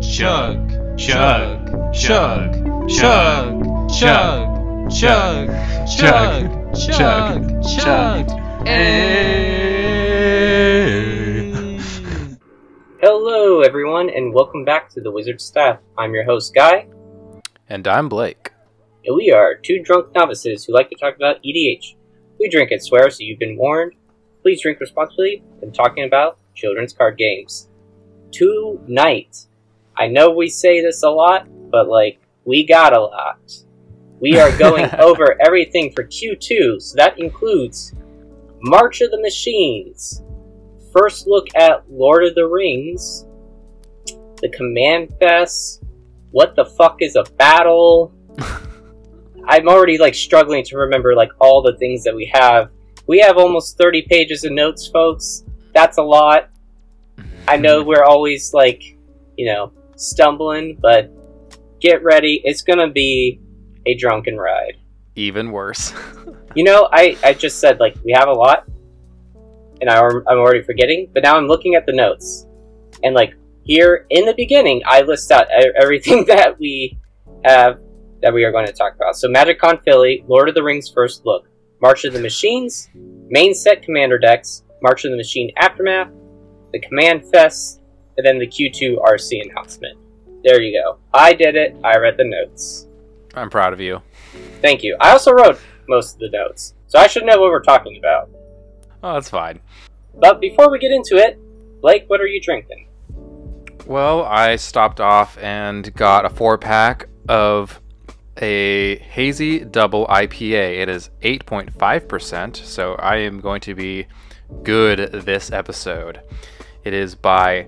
Chug, chug, chug, chug, chug, chug, chug, chug, chug, Hello everyone and welcome back to the Wizard Staff. I'm your host Guy. And I'm Blake. And we are two drunk novices who like to talk about EDH. We drink and swear, so you've been warned. Please drink responsibly when talking about children's card games. Tonight, I know we say this a lot, but we got a lot. We are going over everything for Q2, so that includes March of the Machines, first look at Lord of the Rings, the Command Fest, what the fuck is a battle? I'm already struggling to remember all the things that we have. We have almost 30 pages of notes, folks. That's a lot. I know we're always stumbling, but get ready. It's gonna be a drunken ride. Even worse. I just said we have a lot, and I'm already forgetting. But now I'm looking at the notes, and here in the beginning, I list out everything that we have that we are going to talk about. So MagicCon Philly, Lord of the Rings First Look, March of the Machines, main set commander decks, March of the Machine Aftermath, the Command Fest, and then the Q2 RC announcement. There you go. I did it. I read the notes. I'm proud of you. Thank you. I also wrote most of the notes, so I should know what we're talking about. Oh, that's fine. But before we get into it, Blake, what are you drinking? Well, I stopped off and got a 4-pack of a hazy double IPA. It is 8.5%, so I am going to be good this episode. It is by,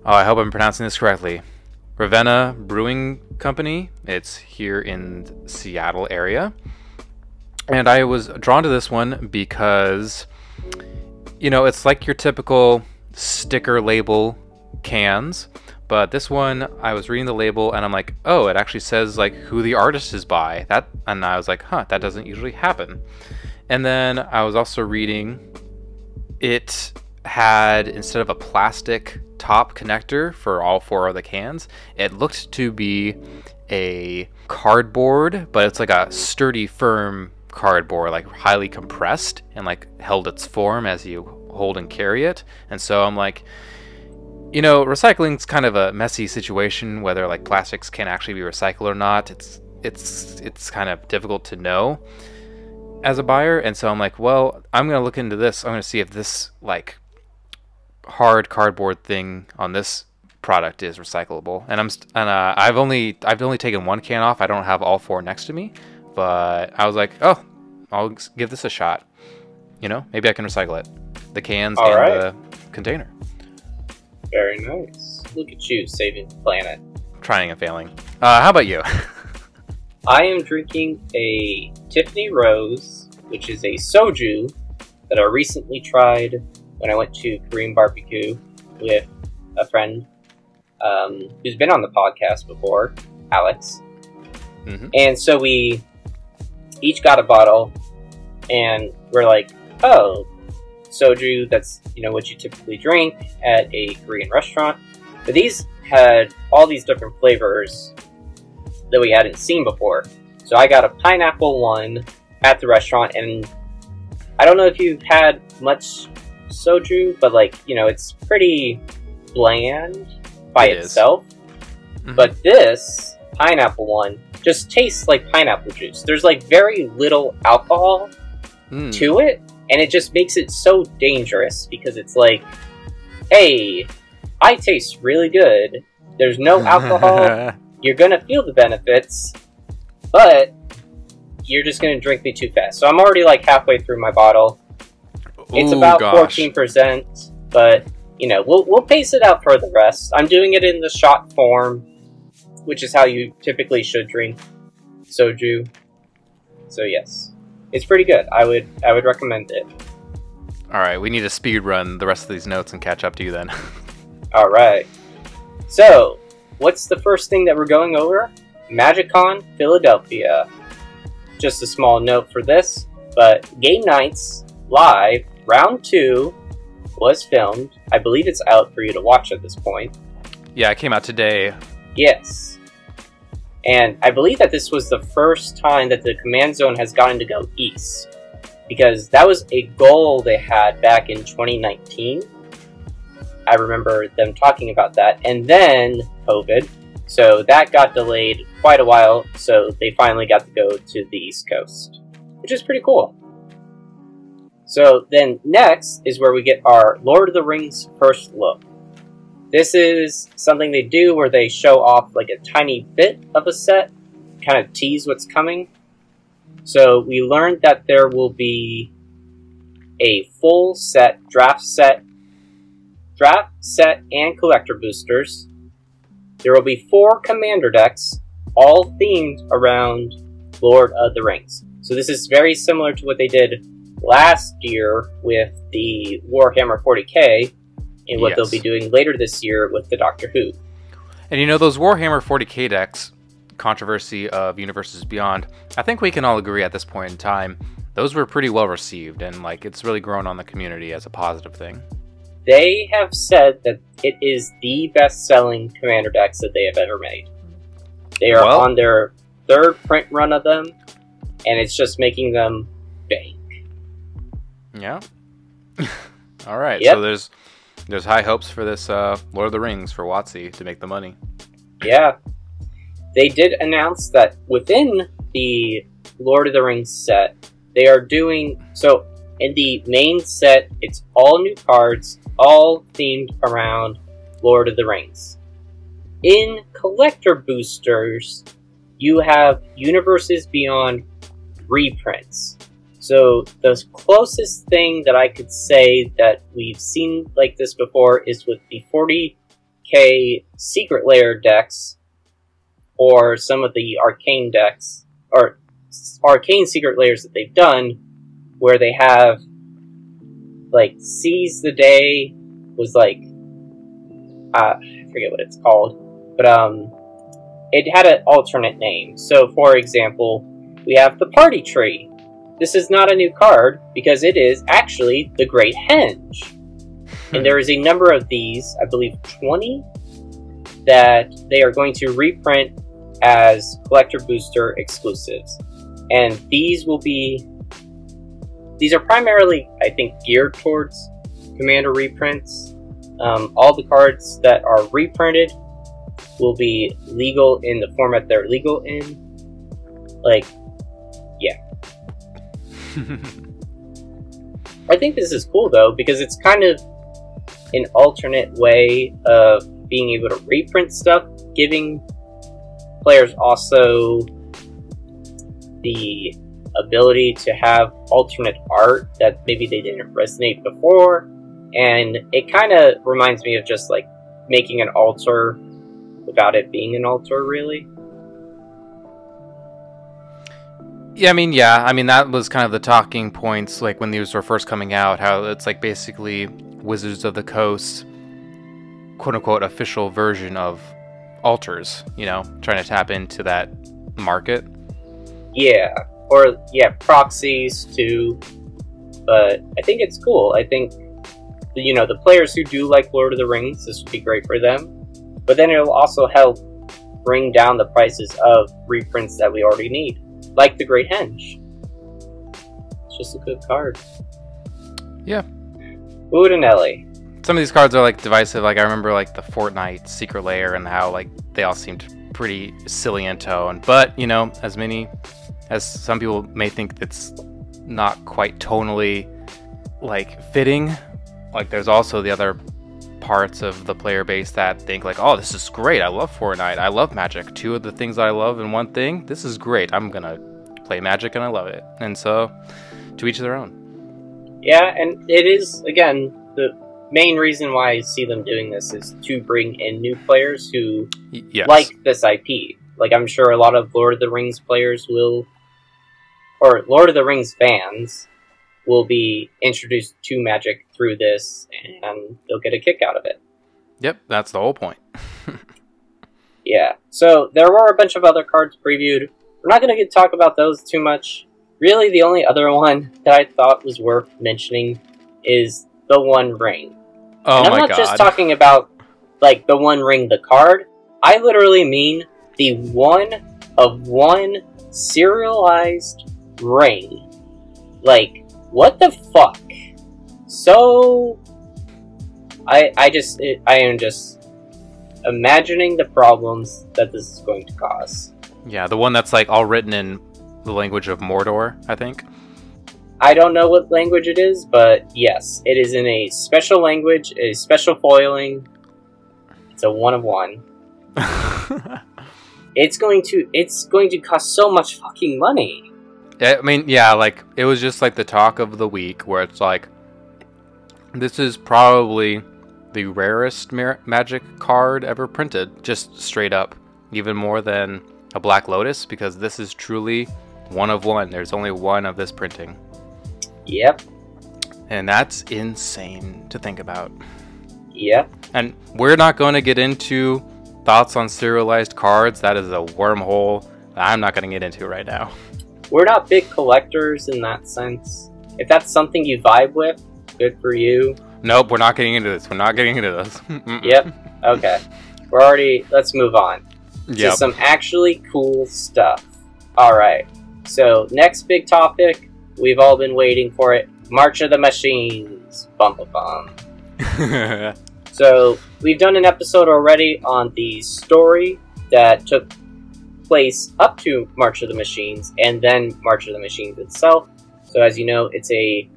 I hope I'm pronouncing this correctly, Ravenna Brewing Company. It's here in the Seattle area. And I was drawn to this one because, it's like your typical sticker label cans. But this one, I was reading the label and I'm like, oh, it actually says who the artist is by. And I was like, that doesn't usually happen. And then I was also reading, it had, instead of a plastic top connector for all 4 of the cans, it looked to be a cardboard, but it's a sturdy, firm cardboard, highly compressed and held its form as you hold and carry it. And so I'm like, recycling's kind of a messy situation, whether plastics can actually be recycled or not. It's kind of difficult to know as a buyer. And so I'm like, well, I'm going to look into this. I'm going to see if this hard cardboard thing on this product is recyclable. And I've only taken 1 can off. I don't have all 4 next to me, but I was like, oh, I'll give this a shot. Maybe I can recycle it. The cans all and right. the container. Very nice. Look at you, saving the planet. Trying and failing. How about you? I am drinking a Tiffany Rose, which is a soju that I recently tried when I went to Korean barbecue with a friend who's been on the podcast before, Alex. Mm-hmm. And so we each got a bottle, and we're like, oh, soju, that's what you typically drink at a Korean restaurant. But these had all these different flavors that we hadn't seen before. So I got a pineapple one at the restaurant, and I don't know if you've had much soju, but it's pretty bland by itself. Mm-hmm. But this pineapple one just tastes like pineapple juice. There's very little alcohol to it, and it just makes it so dangerous because it's hey, I taste really good. There's no alcohol. You're gonna feel the benefits, but you're just gonna drink me too fast. So I'm already halfway through my bottle. It's about 14%, but we'll pace it out for the rest. I'm doing it in the shot form, which is how you typically should drink soju. So yes, it's pretty good. I would recommend it. All right, we need to speed run the rest of these notes and catch up to you then. All right. So, what's the first thing that we're going over? MagicCon Philadelphia. Just a small note for this, but Game Nights Live Round 2 was filmed. I believe it's out for you to watch at this point. Yeah, it came out today. Yes. And I believe that this was the first time that the command zone has gotten to go east. Because that was a goal they had back in 2019. I remember them talking about that. And then COVID. So that got delayed quite a while. So they finally got to go to the East Coast. Which is pretty cool. So then next is where we get our Lord of the Rings first look. This is something they do where they show off like a tiny bit of a set, kind of tease what's coming. So we learned that there will be a full set, draft set and collector boosters. There will be 4 commander decks, all themed around Lord of the Rings. So this is very similar to what they did last year with the Warhammer 40k, and what they'll be doing later this year with the Doctor Who. And you know, those Warhammer 40k decks, controversy of Universes Beyond, I think we can all agree at this point in time, those were pretty well received, and like it's really grown on the community as a positive thing. They have said that it is the best-selling commander decks that they have ever made. They are on their 3rd print run of them, and it's just making them bank. Yeah. All right. Yep. So there's high hopes for this Lord of the Rings for WotC to make the money. Yeah. They did announce that within the Lord of the Rings set, they are doing... So, in the main set, it's all new cards, all themed around Lord of the Rings. In collector boosters, you have Universes Beyond reprints. So the closest thing that I could say that we've seen like this before is with the 40k Secret Lair decks, or some of the Arcane decks, or Arcane Secret Lairs that they've done, where they have, like, Seize the Day was like, I forget what it's called, but it had an alternate name. So, for example, we have the Party Tree. This is not a new card, because it is actually the Great Henge. And there is a number of these, I believe 20, that they are going to reprint as collector booster exclusives. And these are primarily, I think, geared towards Commander reprints. All the cards that are reprinted will be legal in the format they're legal in. Like, yeah. I think this is cool, though, because it's kind of an alternate way of being able to reprint stuff, giving players also the ability to have alternate art that maybe they didn't resonate before. And it kind of reminds me of just like making an altar without it being an altar, really. Yeah, I mean, that was kind of the talking points, like when these were first coming out, how it's like basically Wizards of the Coast, quote-unquote, official version of altars, you know, trying to tap into that market. Yeah. Or, yeah, proxies, too. But I think it's cool. I think, you know, the players who do like Lord of the Rings, this would be great for them. But then it'll also help bring down the prices of reprints that we already need. Like the Great Henge. It's just a good card. Yeah. Udinelli. Some of these cards are like divisive. Like I remember like the Fortnite Secret Lair and how like they all seemed pretty silly in tone. But, you know, as some people may think it's not quite tonally like fitting, like there's also the other parts of the player base that think like, oh, this is great, I love Fortnite, I love Magic, 2 of the things that I love in one thing, this is great, I'm gonna play Magic and I love it. And so to each their own. Yeah, and it is, again, the main reason why I see them doing this is to bring in new players who like this IP. Like, I'm sure a lot of Lord of the Rings players will, or Lord of the Rings fans will be introduced to Magic through this, and they'll get a kick out of it. Yep, that's the whole point. Yeah, so there were a bunch of other cards previewed. We're not going to talk about those too much. Really, the only other one that I thought was worth mentioning is the One Ring. Oh and I'm my not god. just talking about, like, the One Ring, the card. I literally mean the 1-of-1 serialized ring. Like, what the fuck? So, I am just imagining the problems that this is going to cause. Yeah, the one that's like all written in the language of Mordor, I think. I don't know what language it is, but yes, it is in a special language, a special foiling. It's a 1-of-1. It's going to cost so much fucking money. I mean, yeah, like, it was just like the talk of the week where it's like, this is probably the rarest magic card ever printed, just straight up. Even more than a Black Lotus, because this is truly 1-of-1. There's only one of this printing. Yep. And that's insane to think about. Yep. And we're not going to get into thoughts on serialized cards. That is a wormhole that I'm not going to get into right now. We're not big collectors in that sense. If that's something you vibe with, good for you. Nope, we're not getting into this. We're not getting into this. Yep. Okay. Let's move on. To some actually cool stuff. Alright. So, next big topic. We've all been waiting for it. March of the Machines. Bum bum bum. So, we've done an episode already on the story that took place up to March of the Machines, and then March of the Machines itself. So, as you know, it's a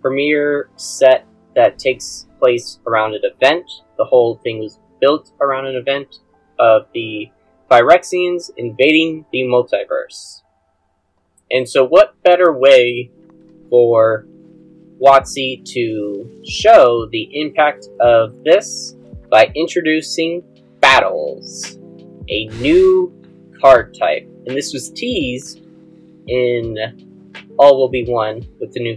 premiere set that takes place around an event. The whole thing was built around an event of the Phyrexians invading the multiverse. And so what better way for WotC to show the impact of this by introducing Battles, a new card type. And this was teased in All Will Be One with the new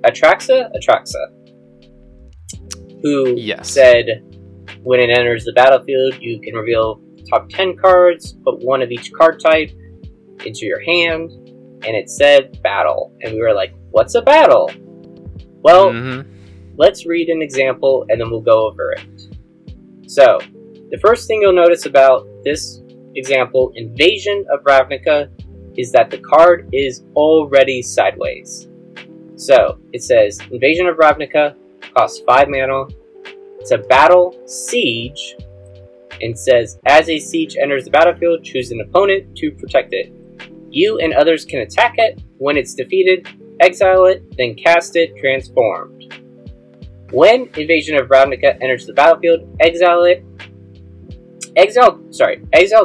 Atraxa, who said when it enters the battlefield, you can reveal top 10 cards, put one of each card type into your hand, and it said battle. And we were like, what's a battle? Well, let's read an example and then we'll go over it. So, the first thing you'll notice about this example, Invasion of Ravnica, is that the card is already sideways. So, it says, Invasion of Ravnica costs 5 mana. It's a battle siege, and says, as a siege enters the battlefield, choose an opponent to protect it. You and others can attack it. When it's defeated, exile it, then cast it transformed. When Invasion of Ravnica enters the battlefield, exile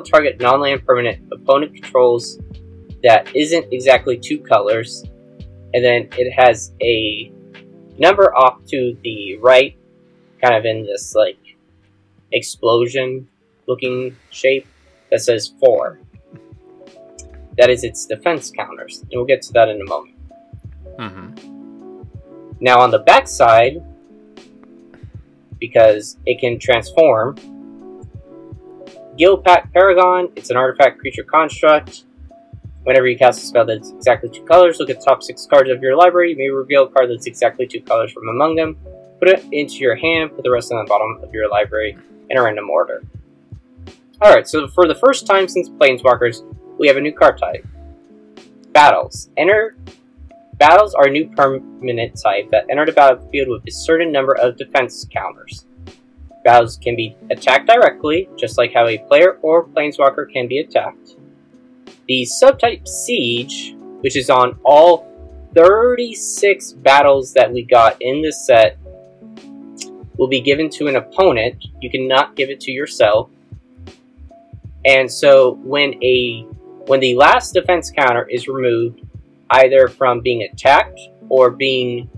target non-land permanent opponent controls that isn't exactly 2 colors, and then it has a number off to the right, kind of in this like explosion looking shape, that says 4. That is its defense counters, and we'll get to that in a moment. Now on the back side, because it can transform, Gilpack Paragon, it's an artifact creature construct. Whenever you cast a spell that's exactly 2 colors, look at the top 6 cards of your library. You may reveal a card that's exactly 2 colors from among them. Put it into your hand, put the rest on the bottom of your library in a random order. Alright, so for the first time since Planeswalkers, we have a new card type. Battles. Battles are a new permanent type that enter the battlefield with a certain number of defense counters. Battles can be attacked directly, just like how a player or Planeswalker can be attacked. The subtype Siege, which is on all 36 battles that we got in this set, will be given to an opponent. You cannot give it to yourself. And so when the last defense counter is removed, either from being attacked or being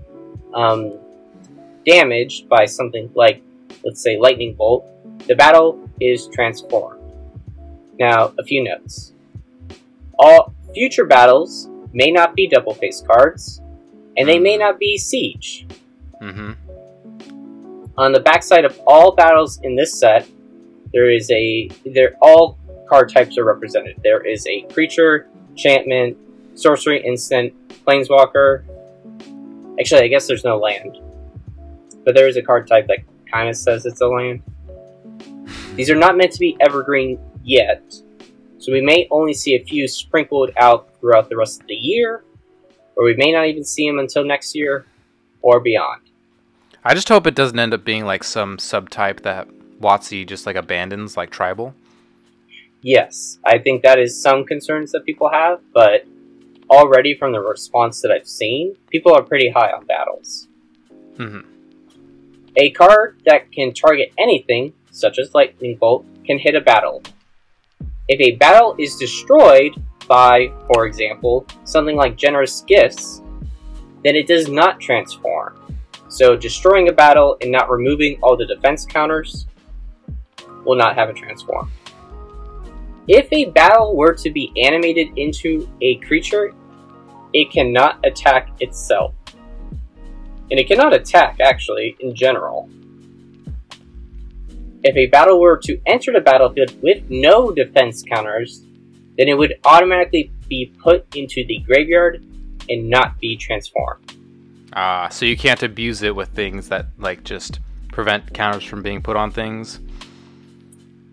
damaged by something like, let's say, lightning bolt, the battle is transformed. Now, a few notes. All future battles may not be double-face cards, and they may not be siege. On the backside of all battles in this set, all card types are represented. There is a creature, enchantment, sorcery, instant, planeswalker. Actually, I guess there's no land. But there is a card type that kind of says it's a land. These are not meant to be evergreen yet, so we may only see a few sprinkled out throughout the rest of the year, or we may not even see them until next year or beyond. I just hope it doesn't end up being like some subtype that WotC just like abandons, like tribal. Yes, I think that is some concerns that people have, but already from the response that I've seen, people are pretty high on battles. Mm-hmm. A card that can target anything, such as Lightning Bolt, can hit a battle. If a battle is destroyed by, for example, something like Generous Gifts, then it does not transform. So destroying a battle and not removing all the defense counters will not have a transform. If a battle were to be animated into a creature, it cannot attack itself. And it cannot attack, actually, in general. If a battle were to enter the battlefield with no defense counters, then it would automatically be put into the graveyard and not be transformed. So you can't abuse it with things that like just prevent counters from being put on things?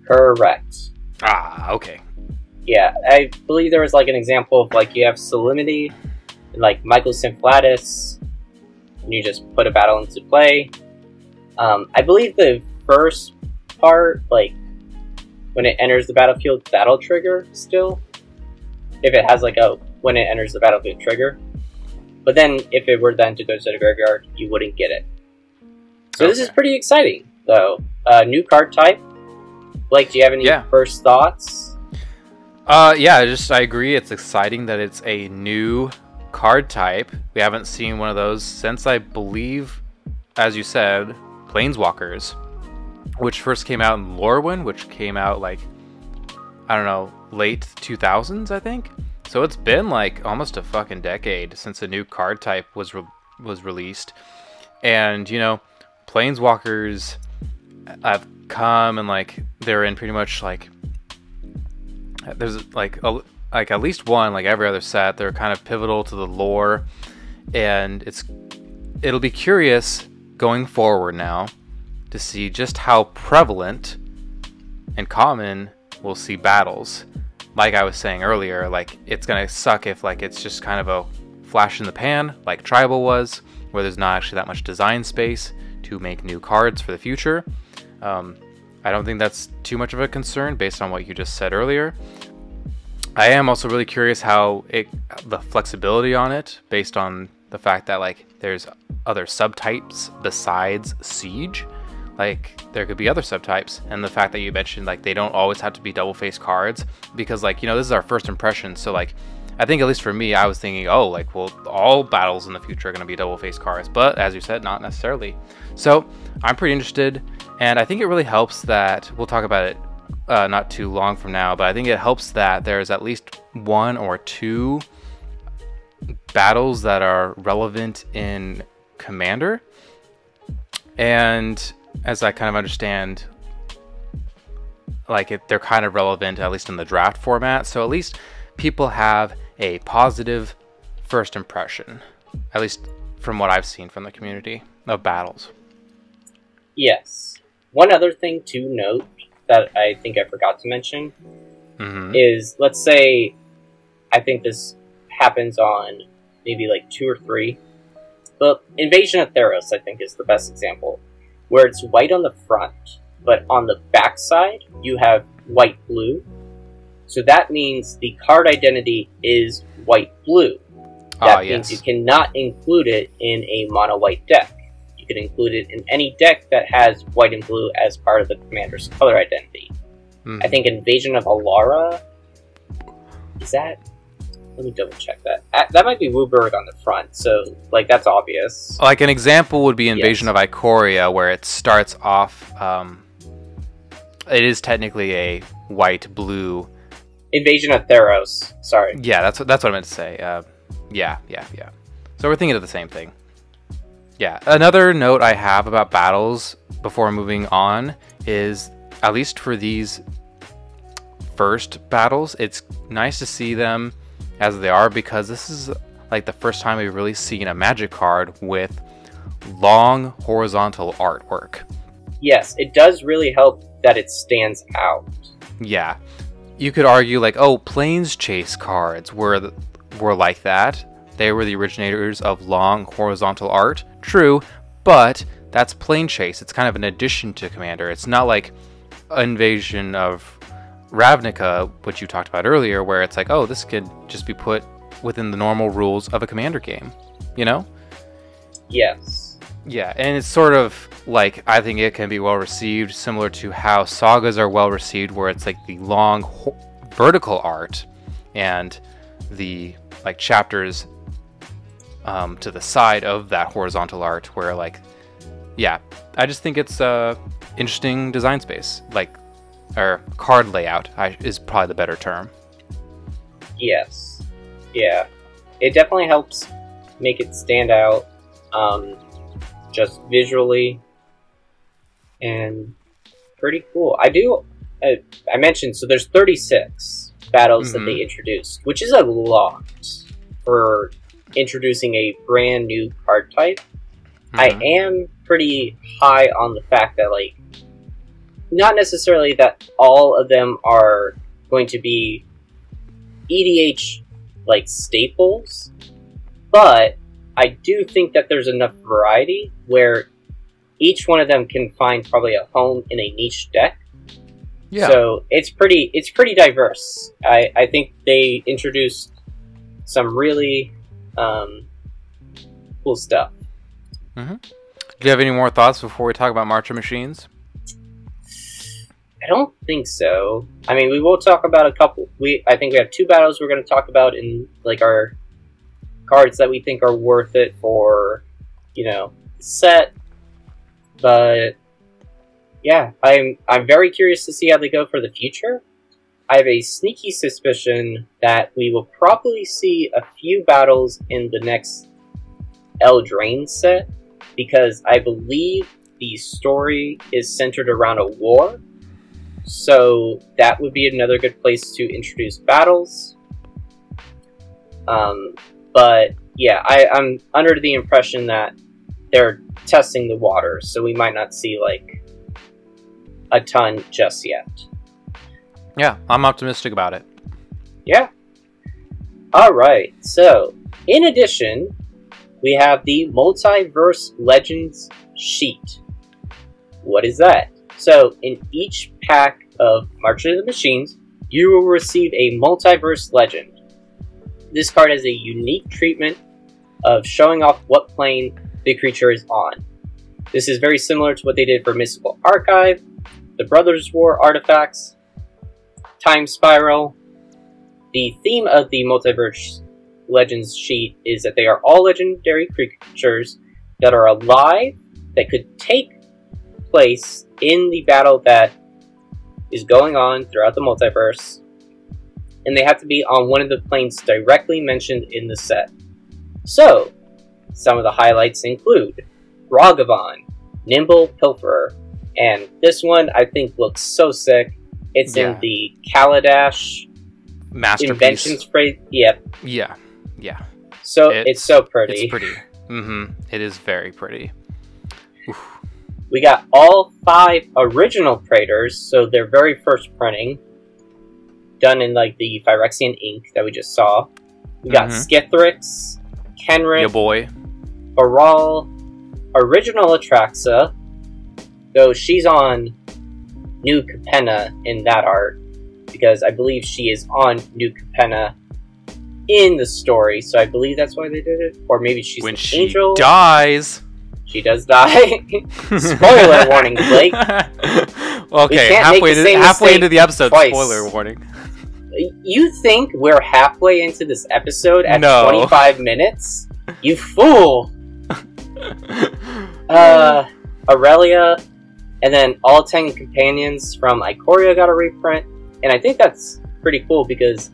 Correct. Okay. Yeah, I believe there was like an example of like you have Solemnity and like Michael Symphlatus, and you just put a battle into play. I believe the first part, like when it enters the battlefield, that'll trigger still. If it has like a when it enters the battlefield trigger. But then if it were then to go to the graveyard, you wouldn't get it. So This is pretty exciting, though. New card type. Blake, do you have any first thoughts? I agree. It's exciting that it's a new card type. We haven't seen one of those since, I believe, as you said, Planeswalkers, which first came out in Lorwyn, which came out like, I don't know, late 2000s, I think. So it's been like almost a fucking decade since a new card type was released. And, you know, Planeswalkers have come and like they're in pretty much like there's like at least one, like every other set. They're kind of pivotal to the lore, and it'll be curious going forward now to see just how prevalent and common we'll see battles. Like I was saying earlier, like it's gonna suck if like it's just kind of a flash in the pan like Tribal was, where there's not actually that much design space to make new cards for the future. I don't think that's too much of a concern based on what you just said earlier. I am also really curious how the flexibility on it, based on the fact that like there's other subtypes besides Siege. Like there could be other subtypes, and the fact that you mentioned like they don't always have to be double face cards, because like, you know, this is our first impression. So like I think at least for me, I was thinking, oh, like, well, all battles in the future are going to be double face cards, but as you said, not necessarily. So I'm pretty interested, and I think it really helps that we'll talk about it not too long from now, but I think it helps that there's at least one or two battles that are relevant in Commander. And as I kind of understand, like they're kind of relevant, at least in the draft format. So at least people have a positive first impression, at least from what I've seen from the community of battles. Yes. One other thing to note that I think I forgot to mention is, let's say, I think this happens on maybe like 2 or 3. But Invasion of Theros, I think, is the best example, where it's white on the front, but on the back side, you have white-blue. So that means the card identity is white-blue. That means you cannot include it in a mono-white deck. You can include it in any deck that has white and blue as part of the commander's color identity. I think Invasion of Alara, is that? Let me double check that. That might be Wooburg on the front, so like that's obvious. Like an example would be Invasion of Ikoria, where it starts off. It is technically a white-blue. Invasion of Theros. Sorry. Yeah, that's what I meant to say. Yeah. So we're thinking of the same thing. Yeah. Another note I have about battles before moving on is, at least for these first battles, it's nice to see them as they are, because this is like the first time we've really seen a Magic card with long horizontal artwork. Yes, it does really help that it stands out. Yeah. You could argue like, oh, Planes Chase cards were like that. They were the originators of long horizontal art. True, but that's Plane Chase. It's kind of an addition to Commander. It's not like Invasion of Ravnica, which you talked about earlier, where it's like, oh, this could just be put within the normal rules of a Commander game, you know? Yes. Yeah, and it's sort of like, I think it can be well received, similar to how sagas are well received, where it's like the long vertical art and the like chapters to the side of that horizontal art, where like, yeah, I just think it's a interesting design space, like, or card layout is probably the better term. Yes. Yeah. It definitely helps make it stand out, just visually, and pretty cool. I mentioned, so there's 36 battles that they introduced, which is a lot for introducing a brand new card type. I am pretty high on the fact that, like, not necessarily that all of them are going to be EDH, like, staples, but I do think that there's enough variety where each one of them can find probably a home in a niche deck. Yeah. So it's pretty diverse. I think they introduced some really cool stuff. Do you have any more thoughts before we talk about March of Machines? I don't think so. I mean, we will talk about a couple. I think we have 2 battles we're going to talk about in, like, our cards that we think are worth it for, you know, set. But yeah, I'm very curious to see how they go for the future. I have a sneaky suspicion that we will probably see a few battles in the next Eldraine set, because I believe the story is centered around a war. So that would be another good place to introduce battles. But yeah, I'm under the impression that they're testing the waters, so we might not see, like, a ton just yet. Yeah, I'm optimistic about it. Yeah. Alright, so, in addition, we have the Multiverse Legends sheet. What is that? So, in each pack of March of the Machines, you will receive a Multiverse Legend. This card has a unique treatment of showing off what plane the creature is on. This is very similar to what they did for Mystical Archive, the Brothers' War artifacts, Time Spiral. The theme of the Multiverse Legends sheet is that they are all legendary creatures that are alive, that could take place in the battle that is going on throughout the multiverse, and they have to be on one of the planes directly mentioned in the set. So, some of the highlights include Ragavan, Nimble Pilferer, and this one I think looks so sick. It's in the Kaladesh Masterpiece Inventions phrase. Yep. Yeah. So it's so pretty. It's pretty. It is very pretty. Oof. We got all 5 original Praetors, so their very first printing, done in, like, the Phyrexian ink that we just saw. We got Skithrix, Kenrith, ya boy, Baral, original Atraxa, though she's on New Capenna in that art, because I believe she is on New Capenna in the story, so I believe that's why they did it. Or maybe she's when an she angel. dies. She does die. Spoiler warning, Blake. Okay, halfway into the episode, twice. Spoiler warning. You think we're halfway into this episode at 25 minutes? You fool! Aurelia, and then all 10 companions from Ikoria got a reprint, and I think that's pretty cool because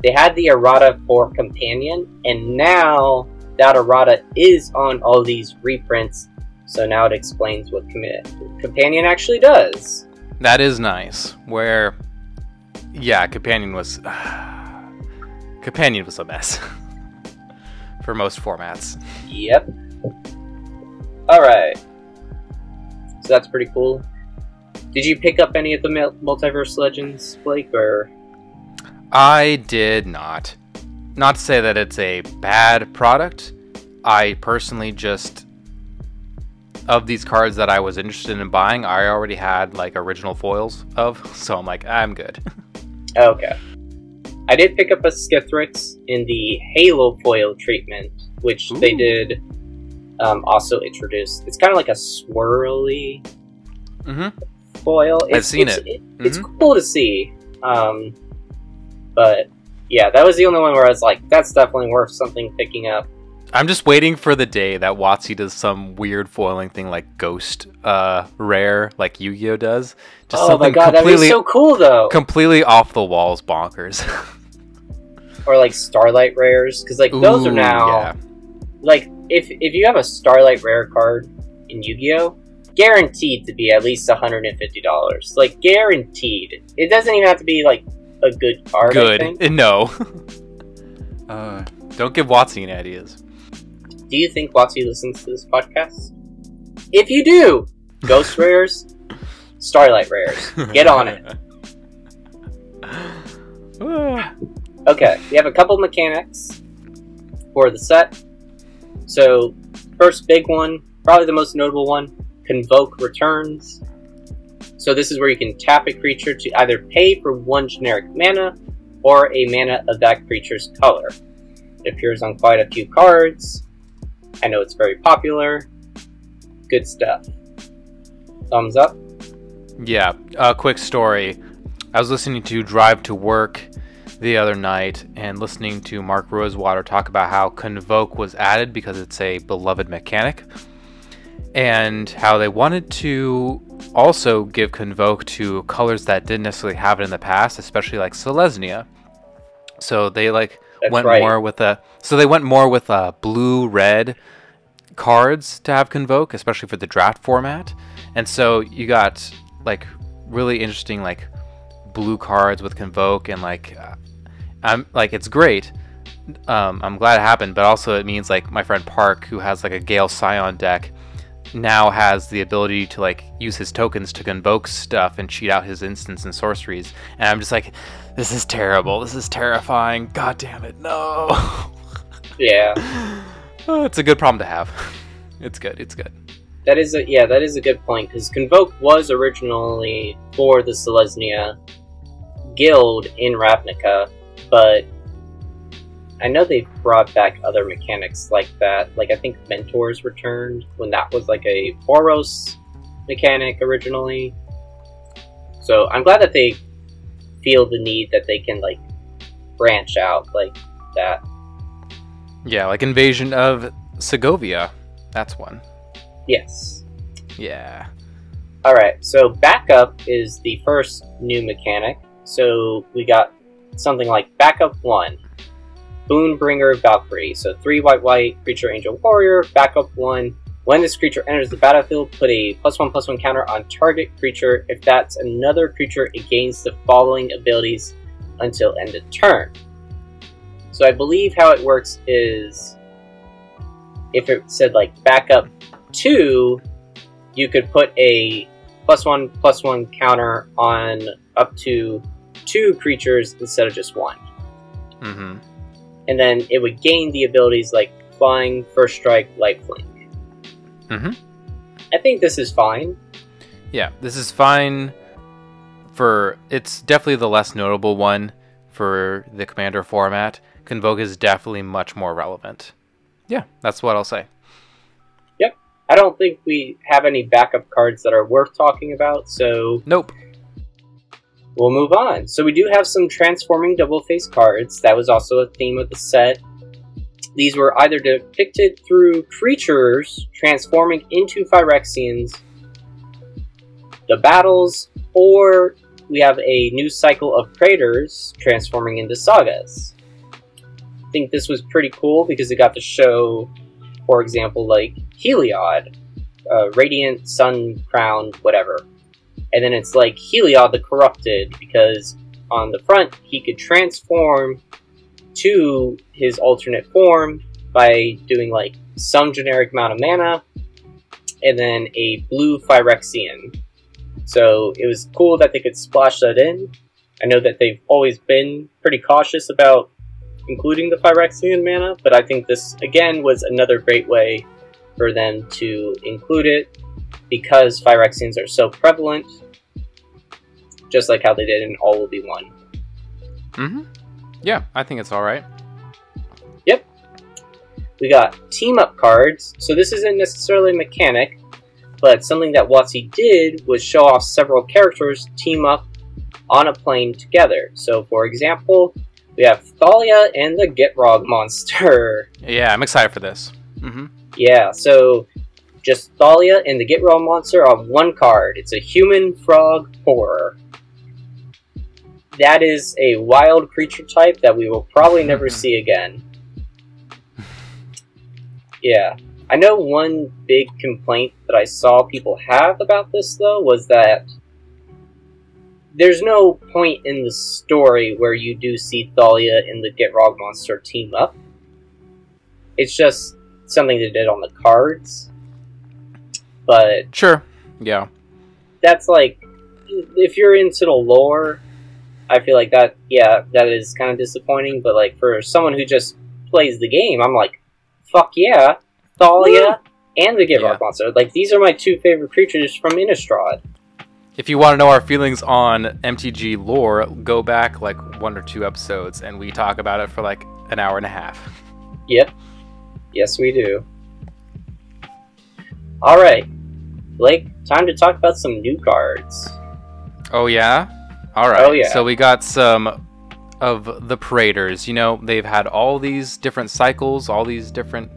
they had the errata for companion, and now that errata is on all these reprints, so now it explains what companion actually does. That is nice. Where, yeah, companion was a mess for most formats. Yep. All right. So that's pretty cool. Did you pick up any of the Multiverse Legends, Blake, or? I did not. Not to say that it's a bad product. I personally just, of these cards that I was interested in buying, I already had like original foils of, so I'm like, I'm good. Okay. I did pick up a Skithrix in the Halo foil treatment, which they did also introduce. It's kind of like a swirly foil. I've seen it. It's cool to see. But yeah, that was the only one where I was like, that's definitely worth something picking up. I'm just waiting for the day that WotC does some weird foiling thing like Ghost Rare, like Yu-Gi-Oh does. Just oh my god, that'd be so cool though! Completely off the walls bonkers. Or like Starlight Rares, because like those are now... Like, if you have a Starlight Rare card in Yu-Gi-Oh! Guaranteed to be at least $150. Like, guaranteed. It doesn't even have to be like a good card, I think. No. Don't give WotC any ideas. Do you think WotC listens to this podcast? If you do, Ghost Rares, Starlight Rares, get on it. Okay, we have a couple mechanics for the set. So, first big one, probably the most notable one, Convoke returns. So this is where you can tap a creature to either pay for 1 generic mana, or a mana of that creature's color. It appears on quite a few cards. I know it's very popular. Good stuff. Thumbs up? Yeah, a quick story. I was listening to Drive to Work the other night and listening to Mark Rosewater talk about how Convoke was added because it's a beloved mechanic, and how they wanted to also give Convoke to colors that didn't necessarily have it in the past, especially like Selesnya. So they went more with blue-red cards to have Convoke, especially for the draft format. And so you got like really interesting like blue cards with Convoke, and it's great. I'm glad it happened, but also it means like my friend Park, who has like a Gale Scion deck, now has the ability to like use his tokens to Convoke stuff and cheat out his instants and sorceries. And I'm just like, this is terrible. This is terrifying. God damn it, no. Yeah. Oh, it's a good problem to have. It's good. It's good. That is a good point, because Convoke was originally for the Selesnya guild in Ravnica, but I know they've brought back other mechanics like that. Like, I think Mentors returned when that was like a Boros mechanic originally. So I'm glad that they feel the need that they can like branch out like that. Yeah, like Invasion of Segovia. That's one. Yes. Yeah. Alright, so Backup is the first new mechanic. So we got something like Backup 1. Boonbringer Valkyrie. So 3 white, creature angel warrior, backup 1. When this creature enters the battlefield, put a +1/+1 counter on target creature. If that's another creature, it gains the following abilities until end of turn. So I believe how it works is, if it said like backup 2, you could put a +1/+1 counter on up to 2 creatures instead of just 1. Mm-hmm. And then it would gain the abilities like Flying, First Strike, Lifelink. Mm-hmm. I think this is fine. Yeah, this is fine for... It's definitely the less notable one for the Commander format. Convoke is definitely much more relevant. Yeah, that's what I'll say. Yep. I don't think we have any backup cards that are worth talking about, so... Nope. We'll move on. So we do have some transforming double-face cards. That was also a theme of the set. These were either depicted through creatures transforming into Phyrexians, the battles, or we have a new cycle of Praetors transforming into Sagas. I think this was pretty cool because it got to show, for example, like Heliod, Radiant, Sun, Crown, whatever. And then it's like Heliod the Corrupted, because on the front he could transform to his alternate form by doing like some generic amount of mana, and then a blue Phyrexian. So it was cool that they could splash that in. I know that they've always been pretty cautious about including the Phyrexian mana, but I think this, again, was another great way for them to include it, because Phyrexians are so prevalent, just like how they did in All Will Be One. Mm-hmm. Yeah, I think it's alright. Yep. We got team-up cards, so this isn't necessarily a mechanic, but something that WotC did was show off several characters team up on a plane together. So, for example, we have Thalia and the Gitrog monster. Yeah, I'm excited for this. Mm-hmm. Yeah, so just Thalia and the Gitrog monster on one card. It's a human frog horror. That is a wild creature type that we will probably never see again. Yeah. I know one big complaint that I saw people have about this, though, was that there's no point in the story where you do see Thalia and the Gitrog monster team up. It's just something they did on the cards. But sure, yeah. That's like, if you're into the lore, I feel like that, yeah, that is kind of disappointing. But like for someone who just plays the game, I'm like, fuck yeah, Thalia and the Gitrog monster. Like, these are my two favorite creatures from Innistrad. If you want to know our feelings on MTG lore, go back like 1 or 2 episodes and we talk about it for like an hour and a half. Yep. Yes, we do. Alright. Blake, time to talk about some new cards. Oh, yeah? Alright. Oh, yeah. So we got some of the Praetors. You know, they've had all these different cycles, all these different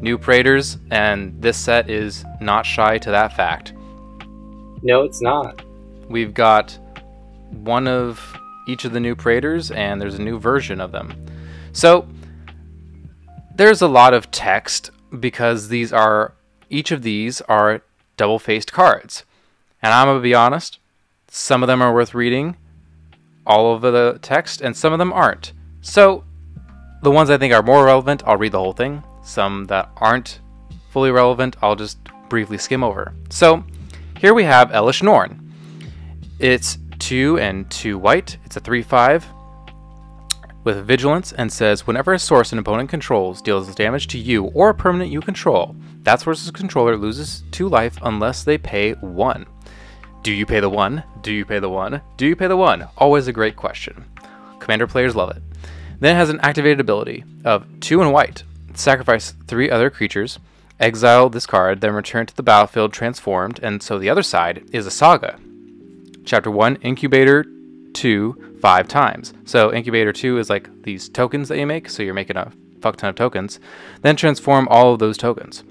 new Praetors, and this set is not shy to that fact. No, it's not. We've got one of each of the new Praetors, and there's a new version of them. So, there's a lot of text, because each of these are double-faced cards. And I'm going to be honest, some of them are worth reading, all of the text, and some of them aren't. So, the ones I think are more relevant, I'll read the whole thing. Some that aren't fully relevant, I'll just briefly skim over. So, here we have Elish Norn. It's 2 and 2 white. It's a 3/5 with vigilance, and says whenever a source an opponent controls deals damage to you or a permanent you control, that source's controller loses 2 life unless they pay 1. Do you pay the 1? Do you pay the 1? Do you pay the 1? Always a great question. Commander players love it. Then it has an activated ability of 2 and white. Sacrifice 3 other creatures. Exile this card, then return to the battlefield transformed, and so the other side is a saga. Chapter 1, Incubator 2, 5 times. So Incubator 2 is like these tokens that you make, so you're making a fuck ton of tokens. Then transform all of those tokens.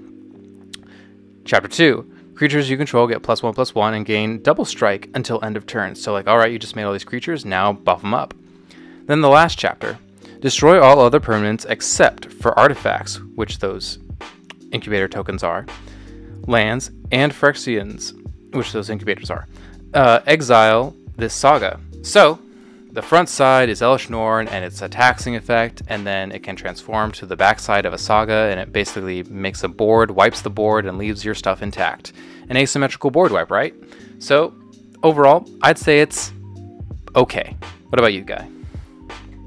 Chapter 2, creatures you control get +1/+1 and gain double strike until end of turn. So like, alright, you just made all these creatures, now buff them up. Then the last chapter, destroy all other permanents except for artifacts, which those incubator tokens are, lands, and Phyrexians, which those incubators are. Exile this saga. So, the front side is Elish Norn, and it's a taxing effect, and then it can transform to the backside of a saga, and it basically makes a board, wipes the board, and leaves your stuff intact. An asymmetrical board wipe, right? So, overall, I'd say it's okay. What about you, Guy?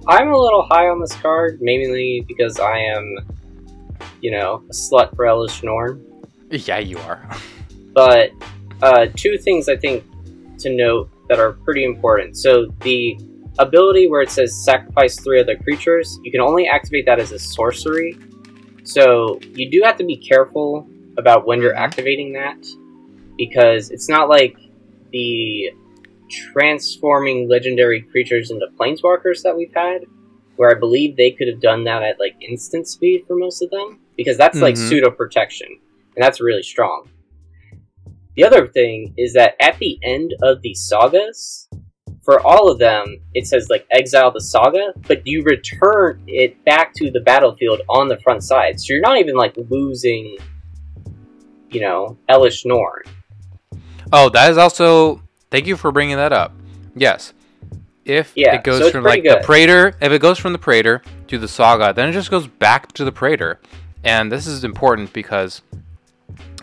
I'm a little high on this card, mainly because I am, you know, a slut for Elish Norn. Yeah, you are. But 2 things I think to note that are pretty important. So the ability where it says sacrifice 3 other creatures, you can only activate that as a sorcery. So you do have to be careful about when you're activating that, because it's not like the transforming legendary creatures into planeswalkers that we've had, where I believe they could have done that at like instant speed for most of them, because that's like pseudo protection, and that's really strong. The other thing is that at the end of the sagas, for all of them, it says like exile the saga, but you return it back to the battlefield on the front side, so you're not even like losing, you know, Elish Norn. Oh, that is also... Thank you for bringing that up. Yes. If it goes from like the Praetor, if it goes from the Praetor to the Saga, then it just goes back to the Praetor. And this is important because,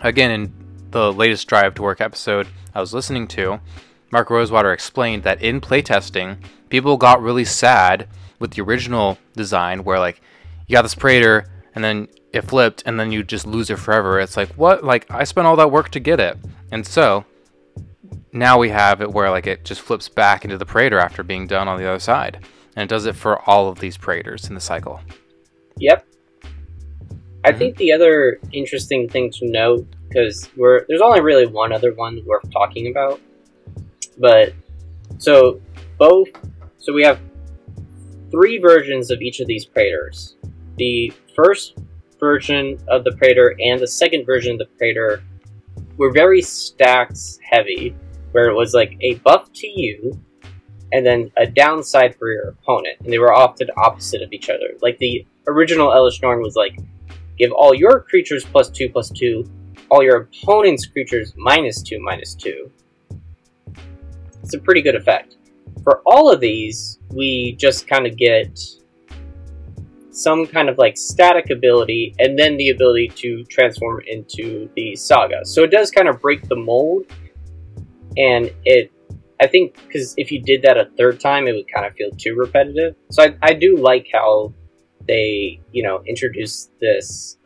again, in the latest Drive to Work episode I was listening to, Mark Rosewater explained that in playtesting, people got really sad with the original design where like you got this Praetor and then it flipped and then you just lose it forever. It's like, what? Like, I spent all that work to get it. And so now we have it where like it just flips back into the Praetor after being done on the other side. And it does it for all of these Praetors in the cycle. Yep. I think the other interesting thing to note, because there's only really one other one worth talking about, but so we have 3 versions of each of these Praetors. The first version of the Praetor and the second version of the Praetor were very stacks heavy, where it was like a buff to you and then a downside for your opponent, and they were often opposite of each other. Like the original Elish Norn was like, give all your creatures +2/+2, all your opponent's creatures -2/-2. It's a pretty good effect. For all of these, we just kind of get some kind of like static ability and then the ability to transform into the Saga. So it does kind of break the mold, and I think because if you did that a third time, it would kind of feel too repetitive. So I do like how they, introduced this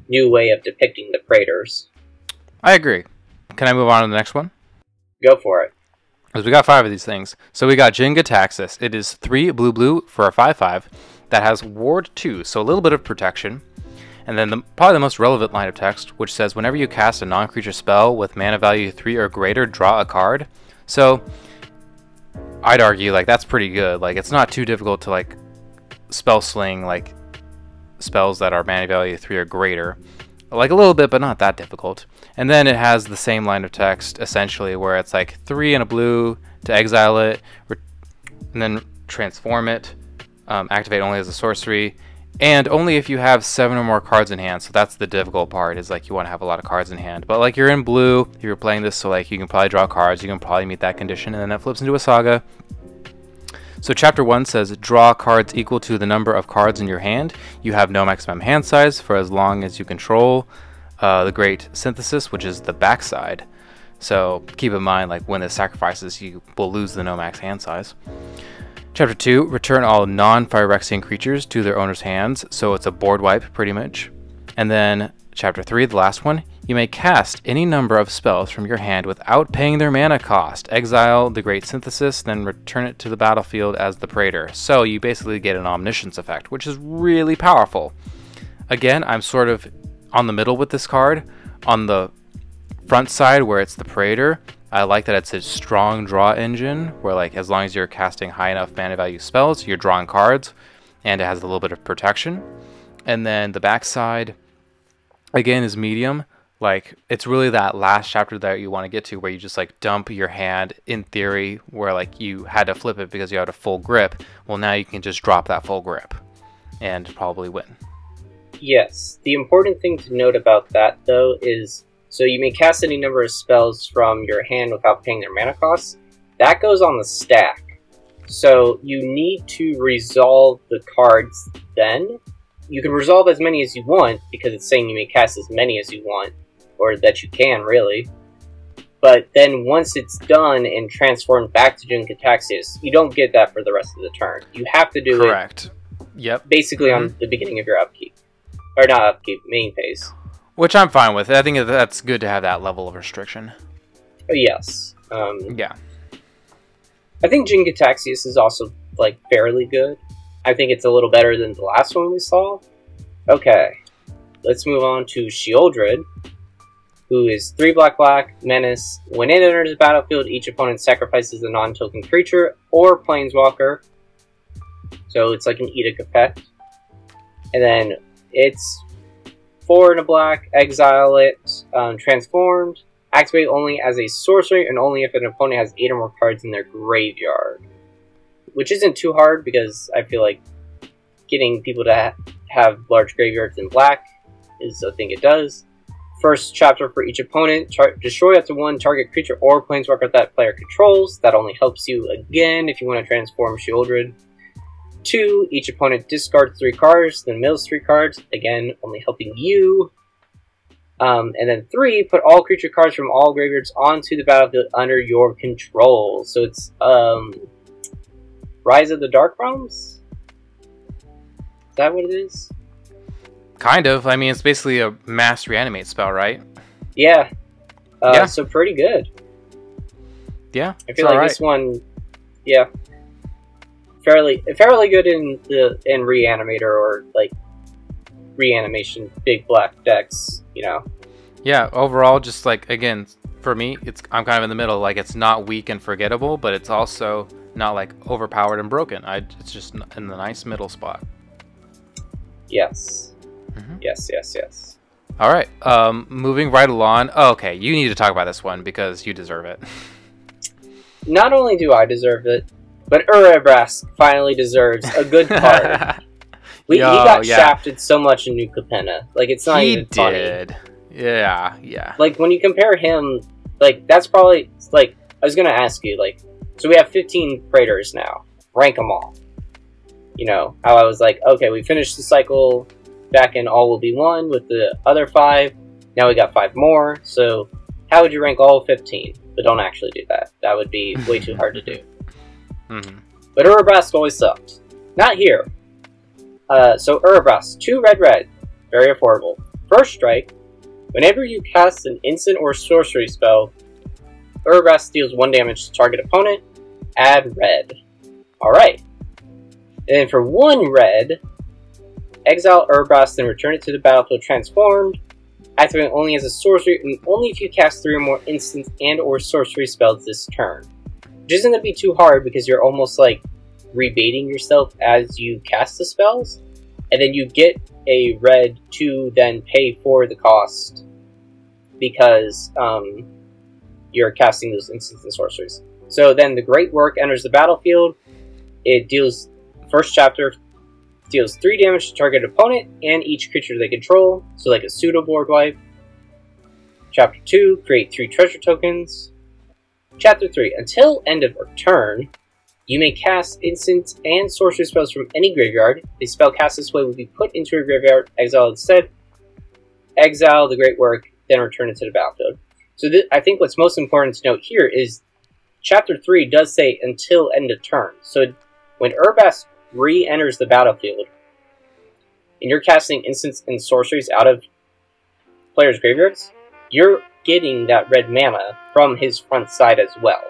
new way of depicting the Praetors. I agree. Can I move on to the next one? Go for it. Because we got 5 of these things. So we got Jin-Gitaxias. It is 3 blue for a 5/5 that has Ward 2, so a little bit of protection. And then probably the most relevant line of text, which says whenever you cast a non-creature spell with mana value 3 or greater, draw a card. So I'd argue like that's pretty good. Like it's not too difficult to like spell sling like spells that are mana value 3 or greater. Like a little bit, but not that difficult. And then it has the same line of text essentially where it's like 3 and a blue to exile it, and then transform it, activate only as a sorcery, and only if you have 7 or more cards in hand. So that's the difficult part, is like you want to have a lot of cards in hand. But like you're in blue, if you're playing this, so like you can probably draw cards, you can probably meet that condition, and then it flips into a Saga. So chapter 1 says, draw cards equal to the number of cards in your hand. You have no maximum hand size for as long as you control the Great Synthesis, which is the backside. So keep in mind, like when this sacrifices, you will lose the no max hand size. Chapter 2, return all non-Phyrexian creatures to their owner's hands. So it's a board wipe, pretty much. And then chapter 3, the last one, you may cast any number of spells from your hand without paying their mana cost. Exile the Great Synthesis, then return it to the battlefield as the Praetor. So you basically get an Omniscience effect, which is really powerful. Again, I'm sort of on the middle with this card. On the front side, where it's the Praetor, I like that it's a strong draw engine, where like as long as you're casting high enough mana value spells, you're drawing cards, and it has a little bit of protection. And then the backside, again, is medium. Like, it's really that last chapter that you want to get to where you just, like, dump your hand, in theory, where, like, you had to flip it because you had a full grip. Well, now you can just drop that full grip and probably win. Yes. The important thing to note about that, though, is, so you may cast any number of spells from your hand without paying their mana costs. That goes on the stack. So you need to resolve the cards then. You can resolve as many as you want, because it's saying you may cast as many as you want. Or that you can, really. But then once it's done and transformed back to Jin-Gitaxias, you don't get that for the rest of the turn. You have to do Correct. Yep. Basically on the beginning of your upkeep. Or not upkeep, main phase. Which I'm fine with. I think that's good to have that level of restriction. Oh, yes. Yeah. I think Jin-Gitaxias is also, like, fairly good. I think it's a little better than the last one we saw. Okay. Let's move on to Sheoldred, who is 3 black, menace. When it enters the battlefield, each opponent sacrifices a non-token creature or planeswalker. So it's like an edict effect. And then it's 4 and a black, exile it, transformed. Activate only as a sorcery and only if an opponent has 8 or more cards in their graveyard. Which isn't too hard because I feel like getting people to have large graveyards in black is a thing it does. First chapter for each opponent, destroy up to 1 target creature or planeswalker that player controls. That only helps you again if you want to transform Sheoldred. 2, each opponent discards 3 cards, then mills 3 cards. Again, only helping you. And then 3, put all creature cards from all graveyards onto the battlefield under your control. So it's Rise of the Dark Realms? Is that what it is? Kind of. I mean, it's basically a mass reanimate spell, right? Yeah. Yeah. So pretty good. Yeah. I feel like this one, yeah, fairly good in Reanimator or like reanimation big black decks, you know. Yeah. Overall, just like again, for me, I'm kind of in the middle. Like it's not weak and forgettable, but it's also not like overpowered and broken. It's just in the nice middle spot. Yes. Mm-hmm. Yes. All right. Moving right along. Oh, okay, you need to talk about this one because you deserve it. Not only do I deserve it, but Urabrask finally deserves a good card. He got shafted so much in New Capenna. Like, it's not even funny. He did. Yeah. Like, when you compare him, like, that's probably, like, I was going to ask you, like, so we have 15 Praetors now. Rank them all. You know, how I was like, okay, we finished the cycle back in All Will Be One with the other 5. Now we got 5 more. So, how would you rank all 15? But don't actually do that. That would be way too hard to do. Mm-hmm. But Urabrask always sucked. Not here. So Urabrask, 2 red. Very affordable. First strike. Whenever you cast an instant or sorcery spell, Urabrask deals 1 damage to target opponent. Add red. Alright. And then for 1 red, exile Urabrask and return it to the battlefield transformed. Activate only as a sorcery and only if you cast 3 or more instant and or sorcery spells this turn. Which isn't going to be too hard because you're almost like rebating yourself as you cast the spells. And then you get a red to then pay for the cost because you're casting those instants and sorceries. So then the Great Work enters the battlefield. It deals, first chapter, deals 3 damage to target opponent and each creature they control, so like a pseudo board wipe. Chapter 2, create 3 treasure tokens. Chapter 3, until end of turn, you may cast instant and sorcery spells from any graveyard. A spell cast this way will be put into a graveyard, exile instead. Exile the Great Work, then return it to the battlefield. So I think what's most important to note here is Chapter 3 does say until end of turn. So when Urabrask re-enters the battlefield, and you're casting instants and sorceries out of players' graveyards, you're getting that red mana from his front side as well.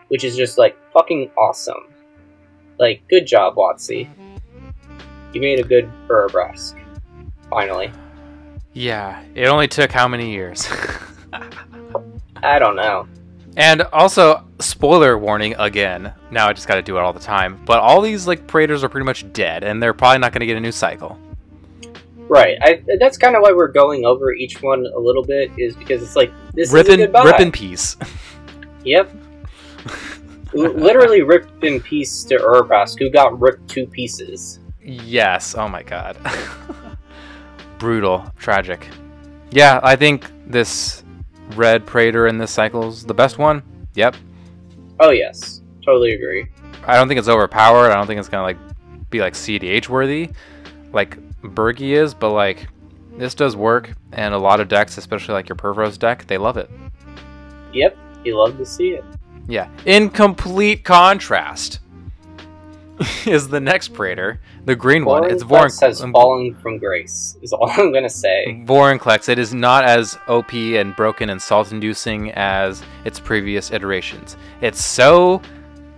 Which is just, like, fucking awesome. Like, good job, WotC. You made a good Urabrask. Finally. Yeah, it only took how many years? I don't know. And also, spoiler warning again. Now I just gotta do it all the time. But all these like Praetors are pretty much dead, and they're probably not gonna get a new cycle. Right. That's kind of why we're going over each one a little bit, is because it's like, this is a goodbye. Rip in peace. Yep. Literally ripped in peace to Urabrask, who got ripped to pieces. Yes. Oh my god. Brutal. Tragic. Yeah, I think this red Praetor in this cycle is the best one. Yep. Oh yes, totally agree. I don't think it's overpowered. I don't think it's gonna like be like CDH worthy, like Bergie is. But like, this does work, and a lot of decks, especially like your Pervros deck, they love it. Yep, you love to see it. Yeah. In complete contrast is the next Praetor, the green one. It's Vorinclex has fallen from grace, is all I'm gonna say. Vorinclex. It is not as OP and broken and salt-inducing as its previous iterations. It's so